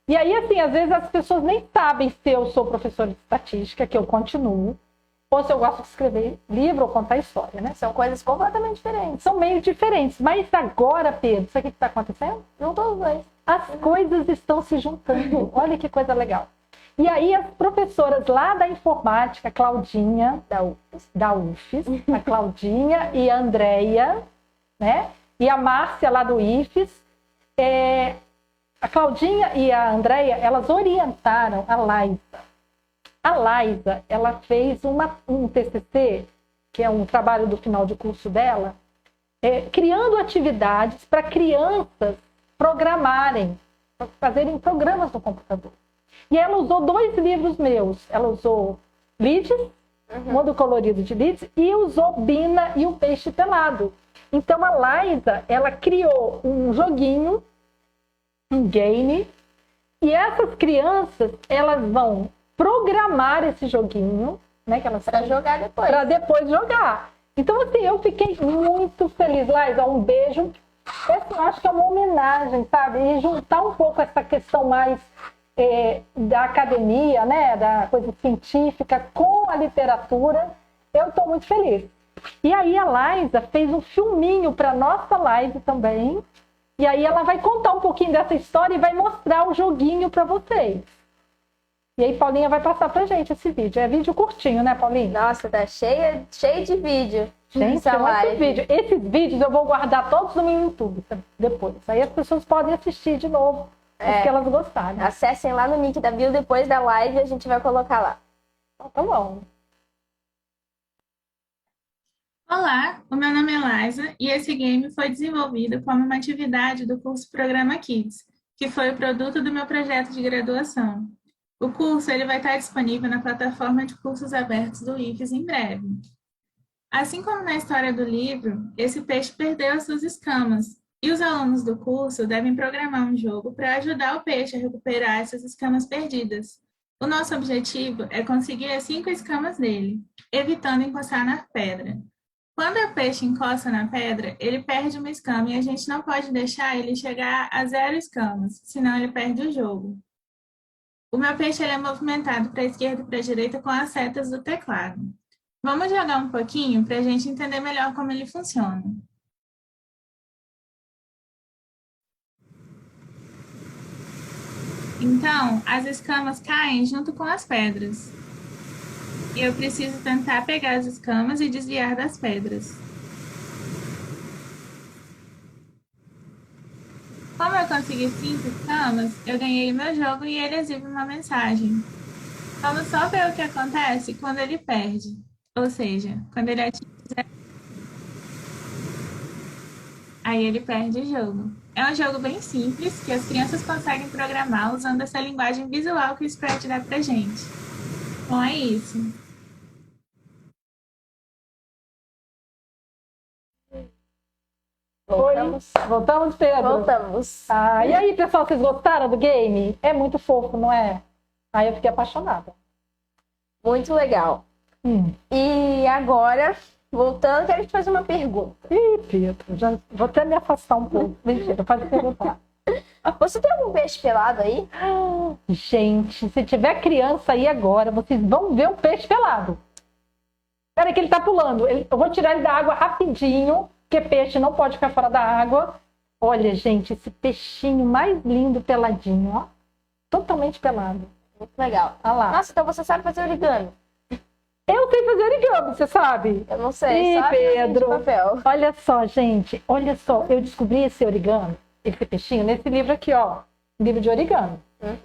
Speaker 1: E aí, assim, às vezes as pessoas nem sabem se eu sou professora de estatística, que eu continuo, ou se eu gosto de escrever livro ou contar história, né?
Speaker 2: São coisas completamente diferentes.
Speaker 1: São meio diferentes. Mas agora, Pedro, sabe o que está acontecendo?
Speaker 2: Juntou os dois.
Speaker 1: As coisas estão se juntando. Olha que coisa legal. E aí as professoras lá da informática, Claudinha, da UFES, a Claudinha e a Andréia, né? E a Márcia lá do IFES, a Claudinha e a Andréia, elas orientaram a Laísa. A Laísa, ela fez um TCC, que é um trabalho do final de curso dela, criando atividades para crianças programarem, fazerem programas no computador. E ela usou 2 livros meus. Ela usou Leeds, Mundo Colorido de Leeds, e usou Bina e o Peixe Pelado. Então a Laísa, ela criou um joguinho, um game, e essas crianças, elas vão programar esse joguinho, né, que elas
Speaker 2: para jogar depois.
Speaker 1: Para depois jogar. Então, assim, eu fiquei muito feliz. Laísa, um beijo. Eu acho que é uma homenagem, sabe? E juntar um pouco essa questão mais da academia, né, da coisa científica com a literatura, eu estou muito feliz. E aí a Laísa fez um filminho para nossa live também, e aí ela vai contar um pouquinho dessa história e vai mostrar o joguinho para vocês. E aí Paulinha vai passar pra gente esse vídeo. É vídeo curtinho, né, Paulinha?
Speaker 2: Nossa, tá cheio de vídeo.
Speaker 1: Gente, é muito vídeo. Esses vídeos eu vou guardar todos no meu YouTube depois. Aí as pessoas podem assistir de novo, porque elas gostarem.
Speaker 2: Acessem lá no link da bio depois da live, a gente vai colocar lá.
Speaker 1: Então, tá bom.
Speaker 6: Olá, o meu nome é Laísa e esse game foi desenvolvido como uma atividade do curso Programa Kids, que foi o produto do meu projeto de graduação. O curso ele vai estar disponível na plataforma de cursos abertos do IFES em breve. Assim como na história do livro, esse peixe perdeu as suas escamas, e os alunos do curso devem programar um jogo para ajudar o peixe a recuperar essas escamas perdidas. O nosso objetivo é conseguir as 5 escamas dele, evitando encostar na pedra. Quando o peixe encosta na pedra, ele perde uma escama e a gente não pode deixar ele chegar a 0 escamas, senão ele perde o jogo. O meu peixe ele é movimentado para a esquerda e para a direita com as setas do teclado. Vamos jogar um pouquinho para a gente entender melhor como ele funciona. Então, as escamas caem junto com as pedras. E eu preciso tentar pegar as escamas e desviar das pedras. Como eu consegui 5 escamas, eu ganhei o meu jogo e ele exibe uma mensagem. Vamos só ver o que acontece quando ele perde. Ou seja, quando ele atinge 0, aí ele perde o jogo. É um jogo bem simples, que as crianças conseguem programar usando essa linguagem visual que o Scratch dá pra gente. Bom, é isso.
Speaker 1: Voltamos, Pedro.
Speaker 2: Voltamos.
Speaker 1: E aí, pessoal, vocês gostaram do game? É muito fofo, não é? Aí eu fiquei apaixonada.
Speaker 2: Muito legal. E agora, voltando, quero te fazer uma pergunta.
Speaker 1: Ih, Pedro, já vou até me afastar um pouco. Mentira, pode perguntar.
Speaker 2: Você tem algum peixe pelado aí?
Speaker 1: Gente, se tiver criança aí agora, vocês vão ver um peixe pelado. Espera que ele tá pulando. Eu vou tirar ele da água rapidinho, porque peixe não pode ficar fora da água. Olha, gente, esse peixinho mais lindo peladinho, ó. Totalmente pelado.
Speaker 2: Muito legal.
Speaker 1: Olha lá.
Speaker 2: Nossa, então você sabe fazer origami?
Speaker 1: Eu sei fazer origami, você sabe?
Speaker 2: Eu não sei,
Speaker 1: Ih,
Speaker 2: só
Speaker 1: Pedro.
Speaker 2: de papel.
Speaker 1: Olha só, gente. Olha só, eu descobri esse origami, esse peixinho, nesse livro aqui, ó. Livro de origami.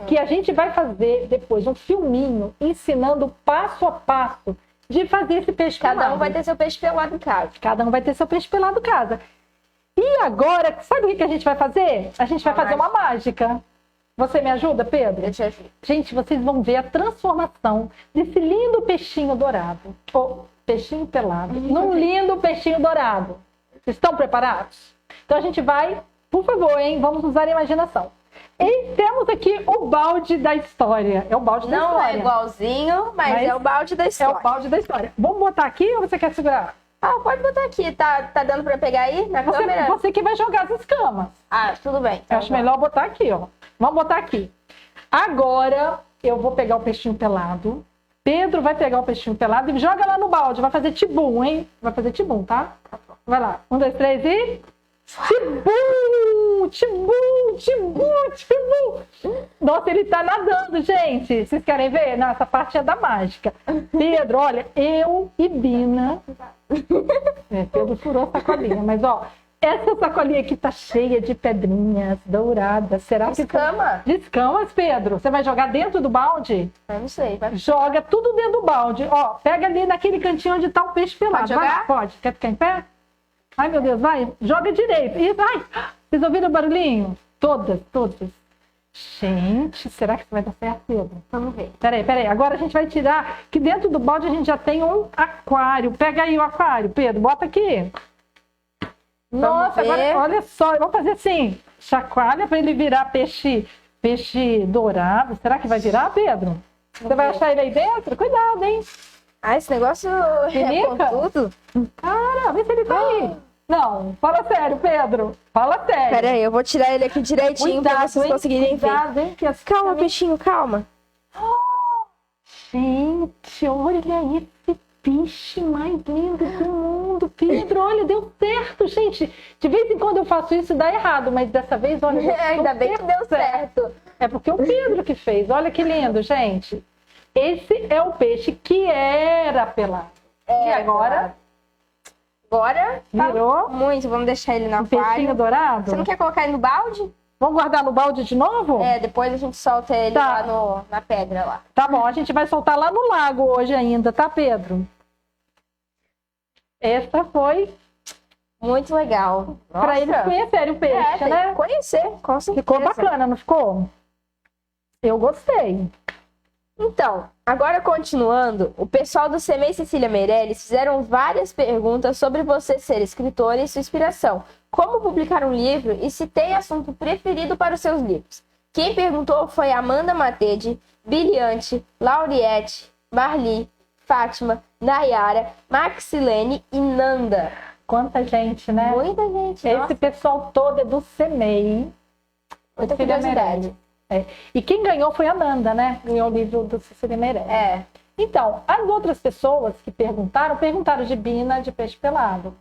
Speaker 1: Que a gente vai fazer depois um filminho ensinando passo a passo de fazer esse peixe pelado.
Speaker 2: Cada um vai ter seu peixe pelado em casa.
Speaker 1: Cada um vai ter seu peixe pelado em casa. E agora, sabe o que a gente vai fazer? A gente vai fazer uma mágica. Você me ajuda, Pedro?
Speaker 2: Eu te ajudo.
Speaker 1: Gente, vocês vão ver a transformação desse lindo peixinho dourado. Ou peixinho pelado. Num lindo peixinho dourado. Vocês estão preparados? Então a gente vai, por favor, hein? Vamos usar a imaginação. E temos aqui o balde da história. É o balde da história.
Speaker 2: Não é igualzinho, mas é o balde da
Speaker 1: É
Speaker 2: história.
Speaker 1: o balde da história. Vamos botar aqui ou você quer segurar?
Speaker 2: Ah, pode botar aqui. Tá dando pra pegar aí na câmera?
Speaker 1: Você que vai jogar as escamas.
Speaker 2: Ah, tudo bem.
Speaker 1: Eu acho melhor botar aqui, ó. Vamos botar aqui. Agora eu vou pegar o peixinho pelado. Pedro vai pegar o peixinho pelado e joga lá no balde. Vai fazer tibum, hein? Vai fazer tibum, tá? Vai lá. 1, 2, 3 e... Tibum! Tibum! Tibum! Tibum! Nossa, ele tá nadando, gente. Vocês querem ver? Não, essa parte é da mágica. Pedro, olha, eu e Bina... Pedro furou a sacolinha, mas ó... Essa sacolinha aqui tá cheia de pedrinhas douradas. Será que...
Speaker 2: Escama?
Speaker 1: De escamas, Pedro. Você vai jogar dentro do balde?
Speaker 2: Eu não sei. Vai...
Speaker 1: Joga tudo dentro do balde. Ó, pega ali naquele cantinho onde tá o peixe pelado.
Speaker 2: Pode jogar?
Speaker 1: Vai, pode. Quer ficar em pé? Ai, meu Deus, vai. Joga direito. E vai. Vocês ouviram o barulhinho? Todas. Gente, será que isso vai dar certo, Pedro?
Speaker 2: Vamos ver.
Speaker 1: Peraí. Agora a gente vai tirar, que dentro do balde a gente já tem um aquário. Pega aí o aquário, Pedro. Bota aqui. Nossa, agora, olha só, vamos fazer assim, chacoalha para ele virar peixe dourado. Será que vai virar, Pedro? Você vai achar ele aí dentro? Cuidado, hein?
Speaker 2: Ah, esse negócio é com tudo?
Speaker 1: Cara, vê se ele tá aí. Não, fala sério, Pedro. Fala sério.
Speaker 2: Pera aí, eu vou tirar ele aqui direitinho para vocês conseguirem ver.
Speaker 1: Hein, que
Speaker 2: Calma, peixinho, calma.
Speaker 1: Gente, olha aí esse peixe mais lindo do mundo. Pedro, olha, deu certo, gente. De vez em quando eu faço isso e dá errado, mas dessa vez, olha...
Speaker 2: Ainda bem que deu certo.
Speaker 1: É porque o Pedro que fez. Olha que lindo, gente. Esse é o peixe que era pelado. E agora?
Speaker 2: Agora
Speaker 1: virou
Speaker 2: muito. Vamos deixar ele na
Speaker 1: peixinho
Speaker 2: aquário.
Speaker 1: dourado.
Speaker 2: Você não quer colocar ele no balde?
Speaker 1: Vamos guardar no balde de novo?
Speaker 2: É, depois a gente solta ele lá na pedra lá.
Speaker 1: Tá bom, a gente vai soltar lá no lago hoje ainda, tá, Pedro? Essa foi
Speaker 2: muito legal.
Speaker 1: Para eles conhecerem o peixe, né?
Speaker 2: Tem que conhecer, com certeza.
Speaker 1: Ficou bacana, não ficou? Eu gostei.
Speaker 2: Então, agora continuando, o pessoal do CMEI Cecília Meirelles fizeram várias perguntas sobre você ser escritora e sua inspiração. Como publicar um livro e se tem assunto preferido para os seus livros. Quem perguntou foi Amanda Matede, Biliante, Lauriette, Marli, Fátima, Nayara, Maxilene e Nanda.
Speaker 1: Quanta gente, né?
Speaker 2: Muita gente.
Speaker 1: Esse
Speaker 2: nossa.
Speaker 1: pessoal todo é do CMEI.
Speaker 2: Muita curiosidade.
Speaker 1: É. E quem ganhou foi a Nanda, né? Ganhou o livro do Cecília Meirelles.
Speaker 2: É.
Speaker 1: Então, as outras pessoas que perguntaram de Bina, de Peixe Pelado.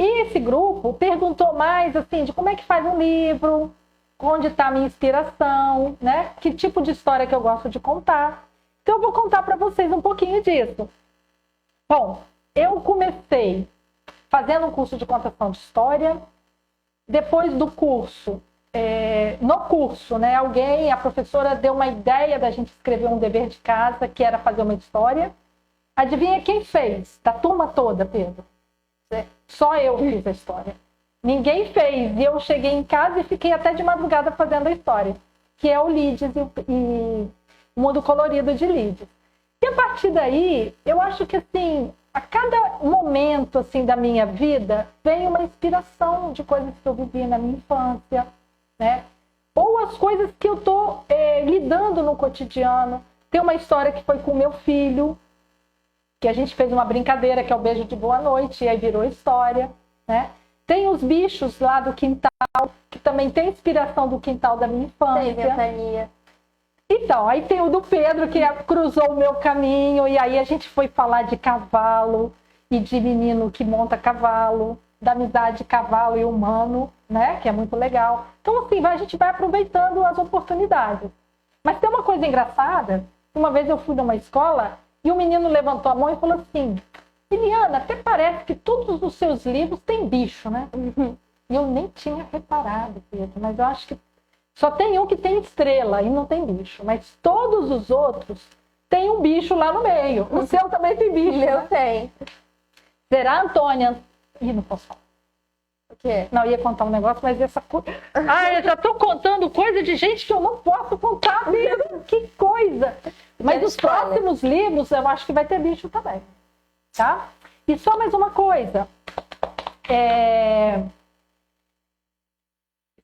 Speaker 1: E esse grupo perguntou mais, assim, de como é que faz um livro, onde está a minha inspiração, né? Que tipo de história que eu gosto de contar. Então, eu vou contar para vocês um pouquinho disso. Bom, eu comecei fazendo um curso de contação de história. Depois do curso, no curso, né? A professora deu uma ideia da gente escrever um dever de casa, que era fazer uma história. Adivinha quem fez? Da turma toda, Pedro. Só eu fiz a história. Ninguém fez. E eu cheguei em casa e fiquei até de madrugada fazendo a história, que é o Lides e o Mundo Colorido de Lides. E a partir daí, eu acho que assim, a cada momento assim, da minha vida, vem uma inspiração de coisas que eu vivi na minha infância, né? Ou as coisas que eu estou lidando no cotidiano. Tem uma história que foi com o meu filho, que a gente fez uma brincadeira, que é o beijo de boa noite, e aí virou história, né? Tem os bichos lá do quintal, que também tem inspiração do quintal da minha infância.
Speaker 2: Tem ventania.
Speaker 1: Então, aí tem o do Pedro, que cruzou o meu caminho, e aí a gente foi falar de cavalo, e de menino que monta cavalo, da amizade cavalo e humano, né? Que é muito legal. Então, assim, a gente vai aproveitando as oportunidades. Mas tem uma coisa engraçada, uma vez eu fui numa escola, e o menino levantou a mão e falou assim, Eliana, até parece que todos os seus livros têm bicho, né? E eu nem tinha reparado, Pedro, mas eu acho que só tem um que tem estrela e não tem bicho. Mas todos os outros têm um bicho lá no meio. O seu também tem bicho,
Speaker 2: Meu
Speaker 1: né?
Speaker 2: tem.
Speaker 1: Será, Antônia? Ih, não posso falar.
Speaker 2: O quê?
Speaker 1: Não, eu ia contar um negócio, mas essa coisa... Ah, eu já estou contando coisa de gente que eu não posso contar, Pedro. Que coisa! Mas os próximos livros, eu acho que vai ter bicho também. Tá? E só mais uma coisa.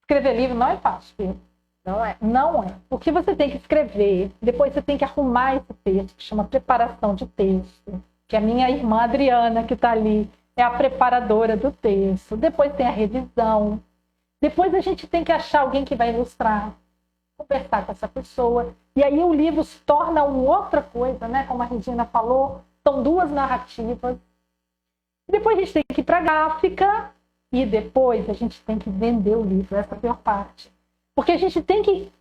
Speaker 1: Escrever livro não é fácil, Pedro.
Speaker 2: Não é.
Speaker 1: Não é. Porque você tem que escrever, depois você tem que arrumar esse texto, que chama preparação de texto, que a minha irmã Adriana, que está ali, é a preparadora do texto. Depois tem a revisão. Depois a gente tem que achar alguém que vai ilustrar, conversar com essa pessoa. E aí o livro se torna uma outra coisa, né? Como a Regina falou, são duas narrativas. Depois a gente tem que ir para a gráfica. E depois a gente tem que vender o livro, essa é a pior parte. Porque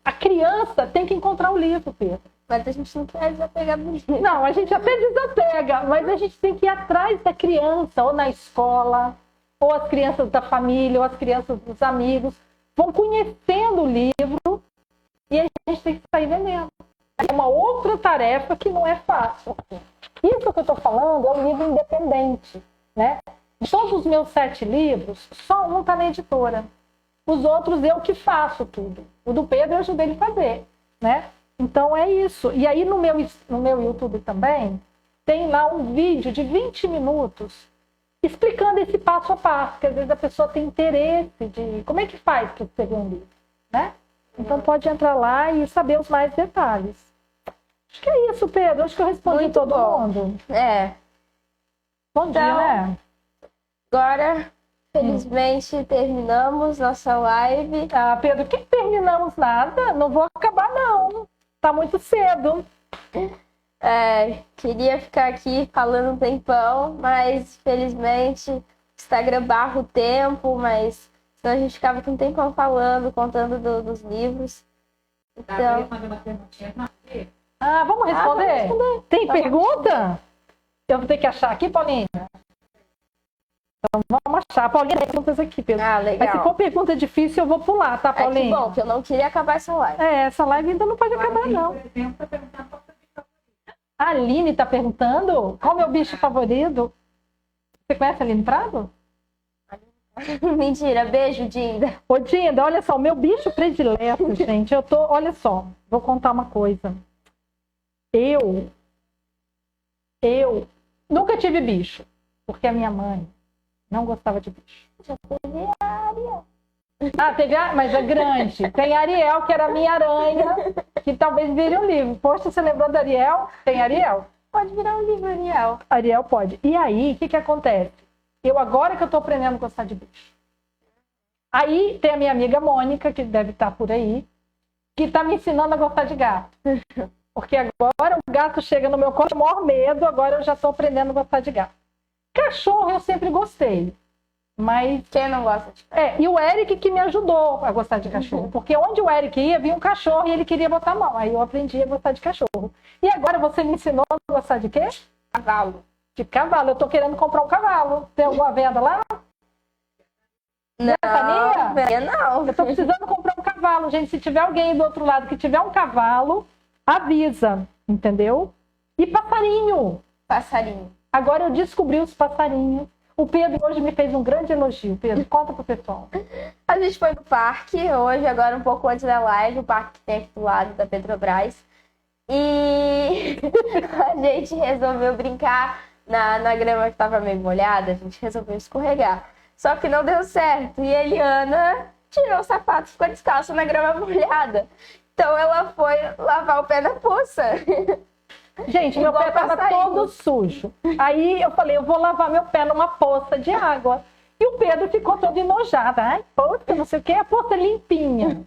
Speaker 1: a criança tem que encontrar o livro, Pedro.
Speaker 2: Mas a gente não quer desapegar do livro.
Speaker 1: Não, a gente até desapega, mas a gente tem que ir atrás da criança, ou na escola, ou as crianças da família, ou as crianças dos amigos, vão conhecendo o livro e a gente tem que sair vendendo. É uma outra tarefa que não é fácil. Isso que eu estou falando é um livro independente, né? De todos os meus 7 livros, só um está na editora. Os outros eu que faço tudo. O do Pedro eu ajudei ele a fazer, né? Então é isso. E aí no meu YouTube também, tem lá um vídeo de 20 minutos explicando esse passo a passo, que às vezes a pessoa tem interesse de como é que faz para escrever um livro, né? Então pode entrar lá e saber os mais detalhes. Acho que é isso, Pedro. Acho que eu respondi
Speaker 2: Muito
Speaker 1: todo
Speaker 2: bom.
Speaker 1: mundo.
Speaker 2: Então,
Speaker 1: Bom dia, né?
Speaker 2: Agora, felizmente, terminamos nossa live.
Speaker 1: Ah, Pedro, que terminamos nada? Não vou acabar, não. Tá muito cedo.
Speaker 2: Queria ficar aqui falando um tempão, mas felizmente o Instagram barra o tempo, mas senão a gente ficava com um tempão falando, contando dos livros. Então,
Speaker 1: Vamos responder?
Speaker 2: vamos responder.
Speaker 1: Tem pergunta? Eu vou ter que achar aqui, Paulinha. Então vamos achar. Paulinha, tem perguntas aqui, Pedro.
Speaker 2: legal.
Speaker 1: Mas se for pergunta difícil, eu vou pular, tá,
Speaker 2: Que
Speaker 1: Paulinha?
Speaker 2: bom, que eu não queria acabar essa live.
Speaker 1: Essa live ainda não pode acabar, não. A Aline tá perguntando qual é o meu bicho favorito. Você conhece a Aline Prado?
Speaker 2: Mentira, beijo, Dinda.
Speaker 1: Ô, Dinda, olha só, o meu bicho predileto, gente, olha só, vou contar uma coisa. Eu nunca tive bicho, porque a minha mãe não gostava de bicho.
Speaker 2: Já teve a Ariel.
Speaker 1: Teve mas é grande. Tem a Ariel, que era a minha aranha, que talvez vire um livro. Poxa, você lembrou da Ariel? Tem Ariel?
Speaker 2: Pode virar um livro, Ariel.
Speaker 1: Ariel pode. E aí, o que acontece? Agora que eu tô aprendendo a gostar de bicho. Aí tem a minha amiga Mônica, que deve estar por aí, que tá me ensinando a gostar de gato. Porque agora o gato chega no meu colo, eu maior medo, agora eu já tô aprendendo a gostar de gato. Cachorro eu sempre gostei. Mas...
Speaker 2: Quem não gosta de cachorro?
Speaker 1: E o Eric que me ajudou a gostar de cachorro. Porque onde o Eric ia, vinha um cachorro e ele queria botar a mão. Aí eu aprendi a gostar de cachorro. E agora você me ensinou a gostar de quê?
Speaker 2: Cavalo.
Speaker 1: De cavalo. Eu tô querendo comprar um cavalo. Tem alguma venda lá?
Speaker 2: Não,
Speaker 1: Ventania?
Speaker 2: não.
Speaker 1: Eu tô precisando comprar um cavalo. cavalo, gente. Se tiver alguém aí do outro lado que tiver um cavalo, avisa, entendeu? E passarinho.
Speaker 2: Passarinho.
Speaker 1: Agora eu descobri os passarinhos. O Pedro hoje me fez um grande elogio. Pedro, conta pro pessoal.
Speaker 2: A gente foi no parque hoje, agora um pouco antes da live, o parque que tem aqui do lado da Petrobras. E a gente resolveu brincar na grama que estava meio molhada, a gente resolveu escorregar. Só que não deu certo. E a Eliana tirou o sapato e ficou descalça na grama molhada. Então ela foi lavar o pé na poça.
Speaker 1: Gente, meu
Speaker 2: Igual
Speaker 1: pé estava
Speaker 2: passarinho.
Speaker 1: todo sujo. Aí eu falei, eu vou lavar meu pé numa poça de água. E o Pedro ficou todo enojado. Ai, poça, não sei o que, a poça limpinha.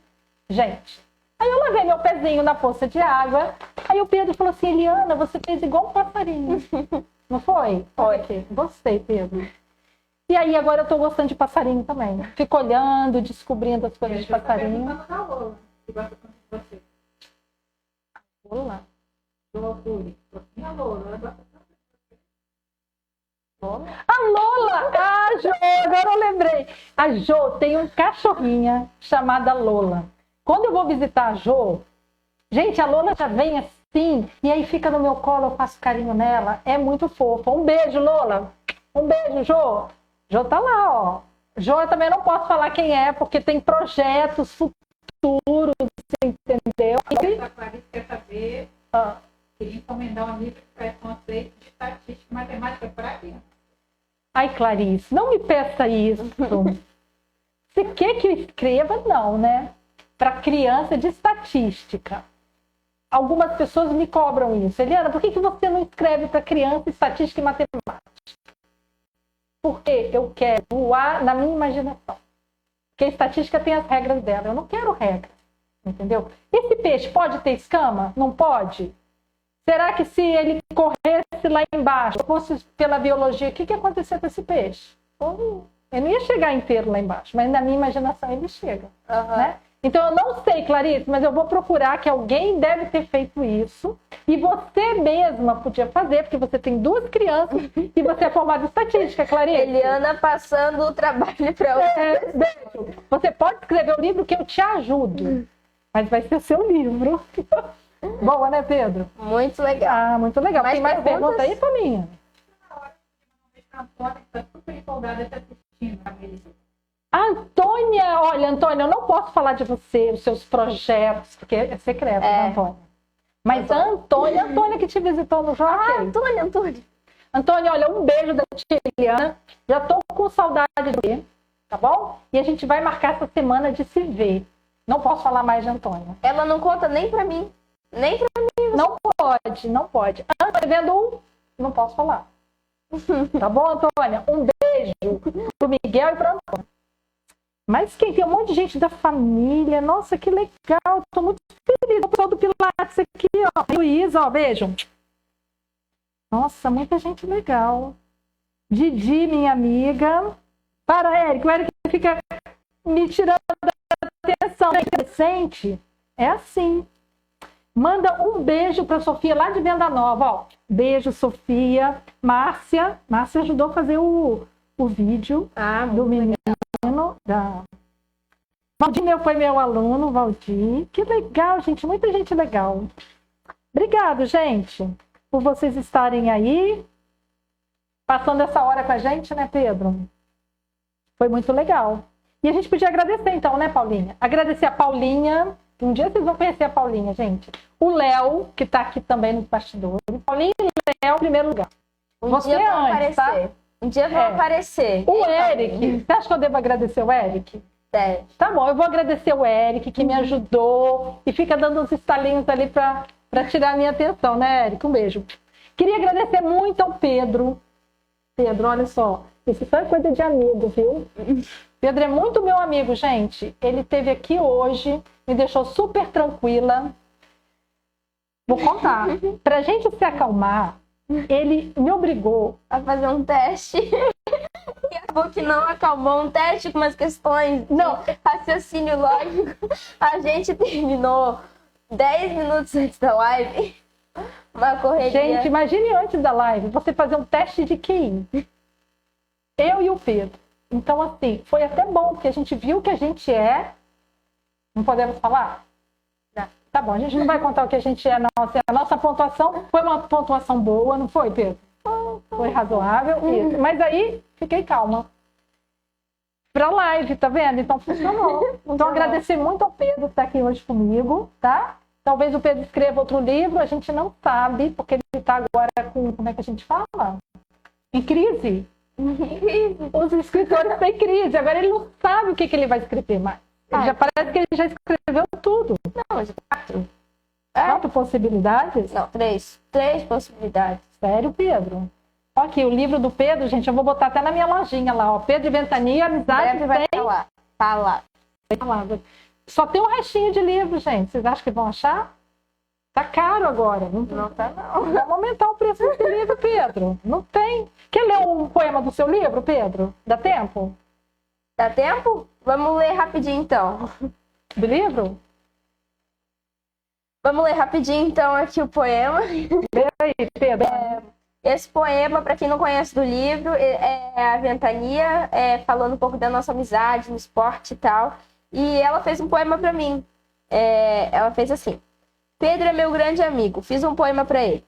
Speaker 1: Gente, aí eu lavei meu pezinho na poça de água. Aí o Pedro falou assim, Eliana, você fez igual um passarinho. Não foi?
Speaker 2: Foi.
Speaker 1: Gostei, Pedro. E aí agora eu tô gostando de passarinho também. Fico olhando, descobrindo as coisas de passarinho. Vou lá. A Lola! Ah, Jo, agora eu lembrei. A Jo tem um cachorrinha chamada Lola. Quando eu vou visitar a Jo, gente, a Lola já vem assim, e aí fica no meu colo, eu faço carinho nela. É muito fofa. Um beijo, Lola. Um beijo, Jo. Jo tá lá, ó. Jo, eu também não posso falar quem é, porque tem projetos futuros, entendeu?
Speaker 7: A Clarice quer saber, queria encomendar um livro para conceito de estatística e matemática para criança.
Speaker 1: Ai, Clarice, não me peça isso. Você quer que eu escreva? Não, né? Para criança de estatística. Algumas pessoas me cobram isso. Eliana, por que você não escreve para criança estatística e matemática? Porque eu quero voar na minha imaginação. Porque a estatística tem as regras dela. Eu não quero regras. Entendeu? Esse peixe pode ter escama? Não pode? Será que se ele corresse lá embaixo, fosse pela biologia, o que ia acontecer com esse peixe? Ele não ia chegar inteiro lá embaixo, mas na minha imaginação ele chega. Né? Então eu não sei, Clarice, mas eu vou procurar que alguém deve ter feito isso. E você mesma podia fazer, porque você tem 2 crianças e você é formada em estatística, Clarice.
Speaker 2: Eliana passando o trabalho para outra.
Speaker 1: Você pode escrever o livro que eu te ajudo, mas vai ser o seu livro. Boa, né, Pedro?
Speaker 2: Muito legal.
Speaker 1: Ah, muito legal.
Speaker 2: Mais
Speaker 1: Tem mais
Speaker 2: perguntas?
Speaker 1: perguntas aí, Paulinha?
Speaker 7: A Antônia está super empolgada, está assistindo a Melissa.
Speaker 1: Antônia, olha, Antônia, eu não posso falar de você, os seus projetos, porque é secreto, né, Antônia? Mas a Antônia que te visitou no Joaquim.
Speaker 2: Antônia.
Speaker 1: Antônia, olha, um beijo da tia Eliana. Já tô com saudade de você, tá bom? E a gente vai marcar essa semana de se ver. Não posso falar mais de Antônia.
Speaker 2: Ela não conta nem pra mim. Nem pra mim.
Speaker 1: Não pode. Antônia, vendo não posso falar. Tá bom, Antônia? Um beijo pro Miguel e pro Antônia. Mas quem tem um monte de gente da família. Nossa, que legal. Tô muito feliz. O pessoal do Pilates aqui, ó. Luísa, ó, beijo. Nossa, muita gente legal. Didi, minha amiga. Para, Érico. O Érico fica me tirando da atenção. Adolescente é assim. Manda um beijo para Sofia lá de Venda Nova. Ó. Beijo, Sofia. Márcia. Márcia ajudou a fazer o vídeo do menino. Valdir foi meu aluno, Valdir. Que legal, gente. Muita gente legal. Obrigado, gente, por vocês estarem aí. Passando essa hora com a gente, né, Pedro? Foi muito legal. E a gente podia agradecer, então, né, Paulinha? Agradecer a Paulinha. Um dia vocês vão conhecer a Paulinha, gente. O Léo, que tá aqui também nos bastidores. Paulinha e Léo, em primeiro lugar. Você
Speaker 2: dia vão
Speaker 1: antes,
Speaker 2: aparecer.
Speaker 1: tá?
Speaker 2: Um dia vão aparecer.
Speaker 1: O Eric. Você acha que eu devo agradecer o Eric?
Speaker 2: É.
Speaker 1: Tá bom, eu vou agradecer o Eric, que me ajudou e fica dando uns estalinhos ali pra tirar a minha atenção, né, Eric? Um beijo. Queria agradecer muito ao Pedro. Pedro, olha só. Isso só é coisa de amigo, viu? Pedro é muito meu amigo, gente. Ele esteve aqui hoje, me deixou super tranquila. Vou contar. Pra gente se acalmar, ele me obrigou
Speaker 2: A fazer um teste. E acabou que não acalmou um teste com umas questões.
Speaker 1: Não.
Speaker 2: Raciocínio lógico. A gente terminou 10 minutos antes da live. Uma correria.
Speaker 1: Gente, imagine antes da live, você fazer um teste de QI. Eu e o Pedro. Então, assim, foi até bom, porque a gente viu que a gente é Não podemos falar?
Speaker 2: Não.
Speaker 1: Tá bom, a gente não vai contar o que a gente é, não. Assim, a nossa pontuação foi uma pontuação boa, não foi, Pedro? Foi razoável. Isso. Mas aí, fiquei calma. Pra live, tá vendo? Então funcionou. Então agradecer muito ao Pedro que está aqui hoje comigo, tá? Talvez o Pedro escreva outro livro, a gente não sabe, porque ele está agora com, como é que a gente fala? Em crise. Os escritores têm crise, agora ele não sabe o que ele vai escrever mais. Ele já parece que ele já escreveu tudo.
Speaker 2: Não, mas 4.
Speaker 1: 4 possibilidades?
Speaker 2: Não, 3. 3 possibilidades.
Speaker 1: Sério, Pedro? Ó, aqui, o livro do Pedro, gente, eu vou botar até na minha lojinha lá, ó. Pedro e Ventania, amizade
Speaker 2: Breve vai
Speaker 1: sem
Speaker 2: falar. Fala.
Speaker 1: palavras. Só tem um restinho de livro, gente. Vocês acham que vão achar? Tá caro agora. Não tá, não. Vamos aumentar o preço desse livro, Pedro. Não tem. Quer ler um poema do seu livro, Pedro? Dá tempo?
Speaker 2: Dá tempo? Vamos ler rapidinho, então.
Speaker 1: Do livro?
Speaker 2: Vamos ler rapidinho, então, aqui o poema.
Speaker 1: Lê aí, Pedro.
Speaker 2: Esse poema, para quem não conhece do livro, é a Ventania, falando um pouco da nossa amizade no esporte e tal. E ela fez um poema para mim. Ela fez assim: Pedro é meu grande amigo, fiz um poema para ele.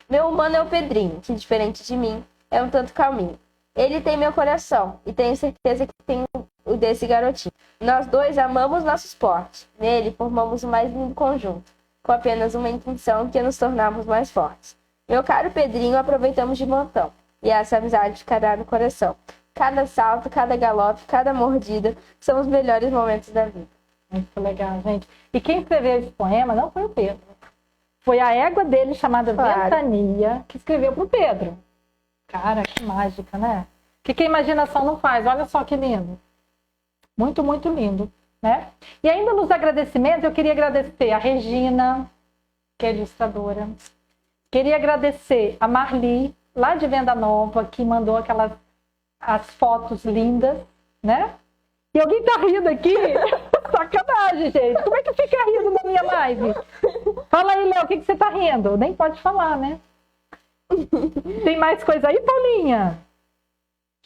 Speaker 2: Meu humano é o Pedrinho, que diferente de mim, é um tanto calminho. Ele tem meu coração e tenho certeza que tem o desse garotinho. Nós dois amamos nosso esporte. Nele formamos o mais lindo conjunto, com apenas uma intenção que é nos tornarmos mais fortes. Meu caro Pedrinho, aproveitamos de montão, e essa amizade ficará no coração. Cada salto, cada galope, cada mordida são os melhores momentos da vida.
Speaker 1: Muito legal, gente. E quem escreveu esse poema não foi o Pedro. Foi a égua dele, chamada Ventania, que escreveu para o Pedro. Cara, que mágica, né? Que a imaginação não faz. Olha só que lindo. Muito, muito lindo, né? E ainda nos agradecimentos, eu queria agradecer a Regina, que é ilustradora. Queria agradecer a Marli, lá de Venda Nova, que mandou as fotos lindas, né? E alguém tá rindo aqui? Sacanagem, gente. Como é que fica rindo na minha live? Fala aí, Léo, o que você tá rindo? Nem pode falar, né? Tem mais coisa aí, Paulinha?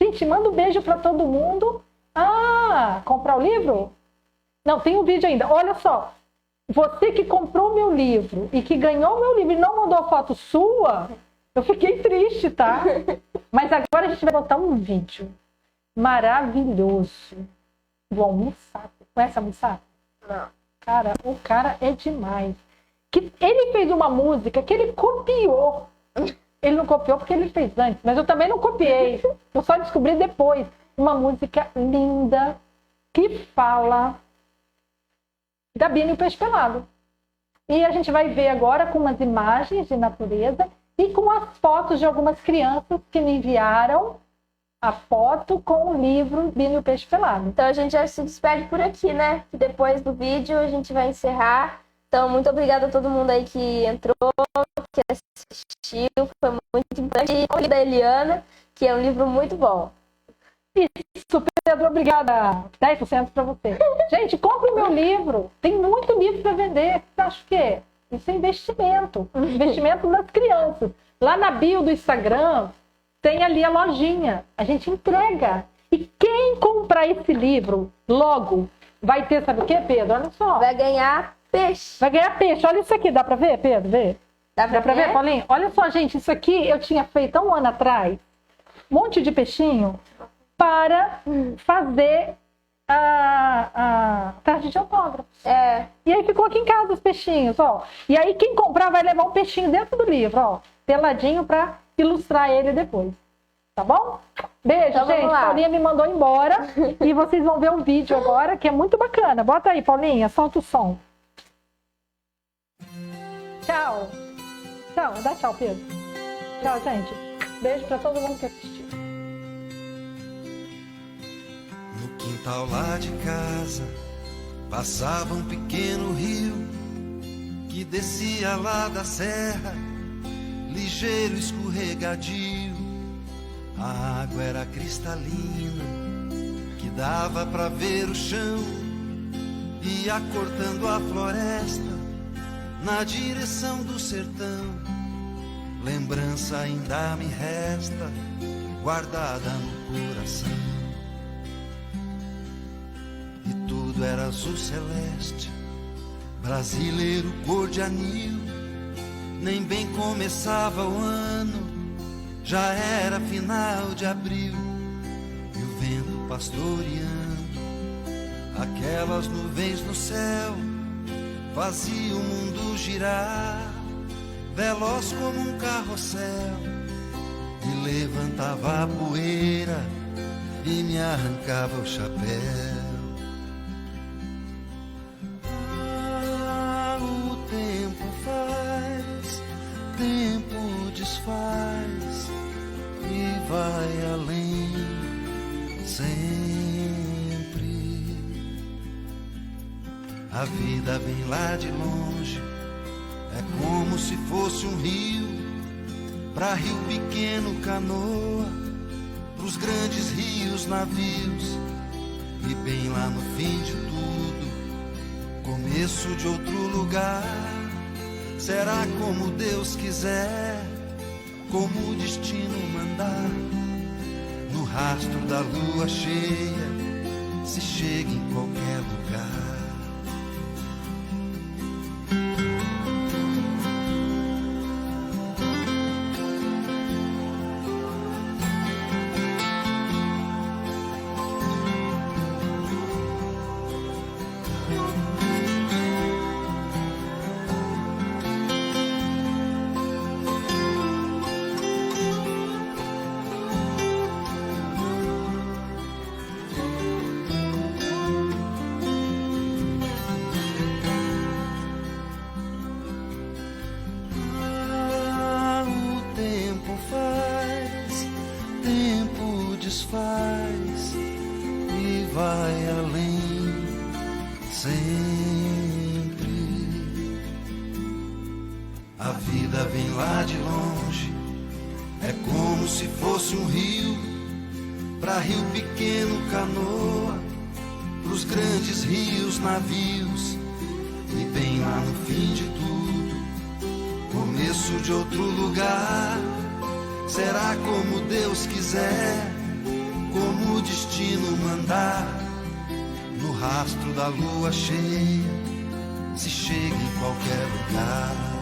Speaker 1: Gente, manda um beijo pra todo mundo. Ah, comprar o livro? Não, tem um vídeo ainda. Olha só. Você que comprou meu livro e que ganhou meu livro e não mandou foto sua, eu fiquei triste, tá? Mas agora a gente vai botar um vídeo maravilhoso do Almoçar. Conhece Almoçar?
Speaker 2: Não.
Speaker 1: Cara, o cara é demais. Ele fez uma música que ele copiou. Ele não copiou porque ele fez antes, mas eu também não copiei. Eu só descobri depois. Uma música linda que fala da Bina e o Peixe Pelado. E a gente vai ver agora com umas imagens de natureza e com as fotos de algumas crianças que me enviaram a foto com o livro Bina e o Peixe Pelado.
Speaker 2: Então a gente já se despede por aqui, né? Que depois do vídeo a gente vai encerrar. Então, muito obrigada a todo mundo aí que entrou, que assistiu. Foi muito importante. E o livro da Eliana, que é um livro muito bom.
Speaker 1: Isso, Pedro, obrigada. 10% para você. Gente, compre o meu livro. Tem muito livro para vender. Você acha que é? Isso é investimento. Investimento nas crianças. Lá na bio do Instagram, tem ali a lojinha. A gente entrega. E quem comprar esse livro logo vai ter, sabe o que, Pedro? Olha só.
Speaker 2: Vai ganhar peixe.
Speaker 1: Vai ganhar peixe. Olha isso aqui. Dá para ver, Pedro? Vê.
Speaker 2: Dá pra ver,
Speaker 1: Paulinho? Olha só, gente. Isso aqui eu tinha feito há um ano atrás. Um monte de peixinho para fazer a tarde de autógrafo. E aí ficou aqui em casa os peixinhos, ó. E aí quem comprar vai levar um peixinho dentro do livro, ó. Peladinho para ilustrar ele depois. Tá bom? Beijo,
Speaker 2: então,
Speaker 1: gente. Paulinha me mandou embora. E vocês vão ver um vídeo agora que é muito bacana. Bota aí, Paulinha. Solta o som. Tchau. Tchau. Dá tchau, Pedro. Tchau, gente. Beijo para todo mundo que assistiu.
Speaker 8: No quintal lá de casa passava um pequeno rio que descia lá da serra, ligeiro, escorregadio. A água era cristalina, que dava pra ver o chão, ia cortando a floresta na direção do sertão. Lembrança ainda me resta, guardada no coração. E tudo tudo era azul celeste, brasileiro cor de anil. Nem bem começava o ano, já era final de abril, e o vento pastoreando aquelas nuvens no céu fazia o mundo girar, veloz como um carrossel, e levantava a poeira e me arrancava o chapéu. O tempo faz, tempo desfaz e vai além sempre. A vida vem lá de longe, é como se fosse um rio, pra rio pequeno canoa, pros grandes rios navios, e bem lá no fim de tudo, começo de outro lugar. Será como Deus quiser, como o destino mandar, no rastro da lua cheia, se chega em qualquer lugar. Desfaz e vai além sempre. A vida vem lá de longe, é como se fosse um rio, pra rio pequeno canoa, pros grandes rios navios, e bem lá no fim de tudo, começo de outro lugar. Será como Deus quiser, como o destino mandar, no rastro da lua cheia, se chega em qualquer lugar.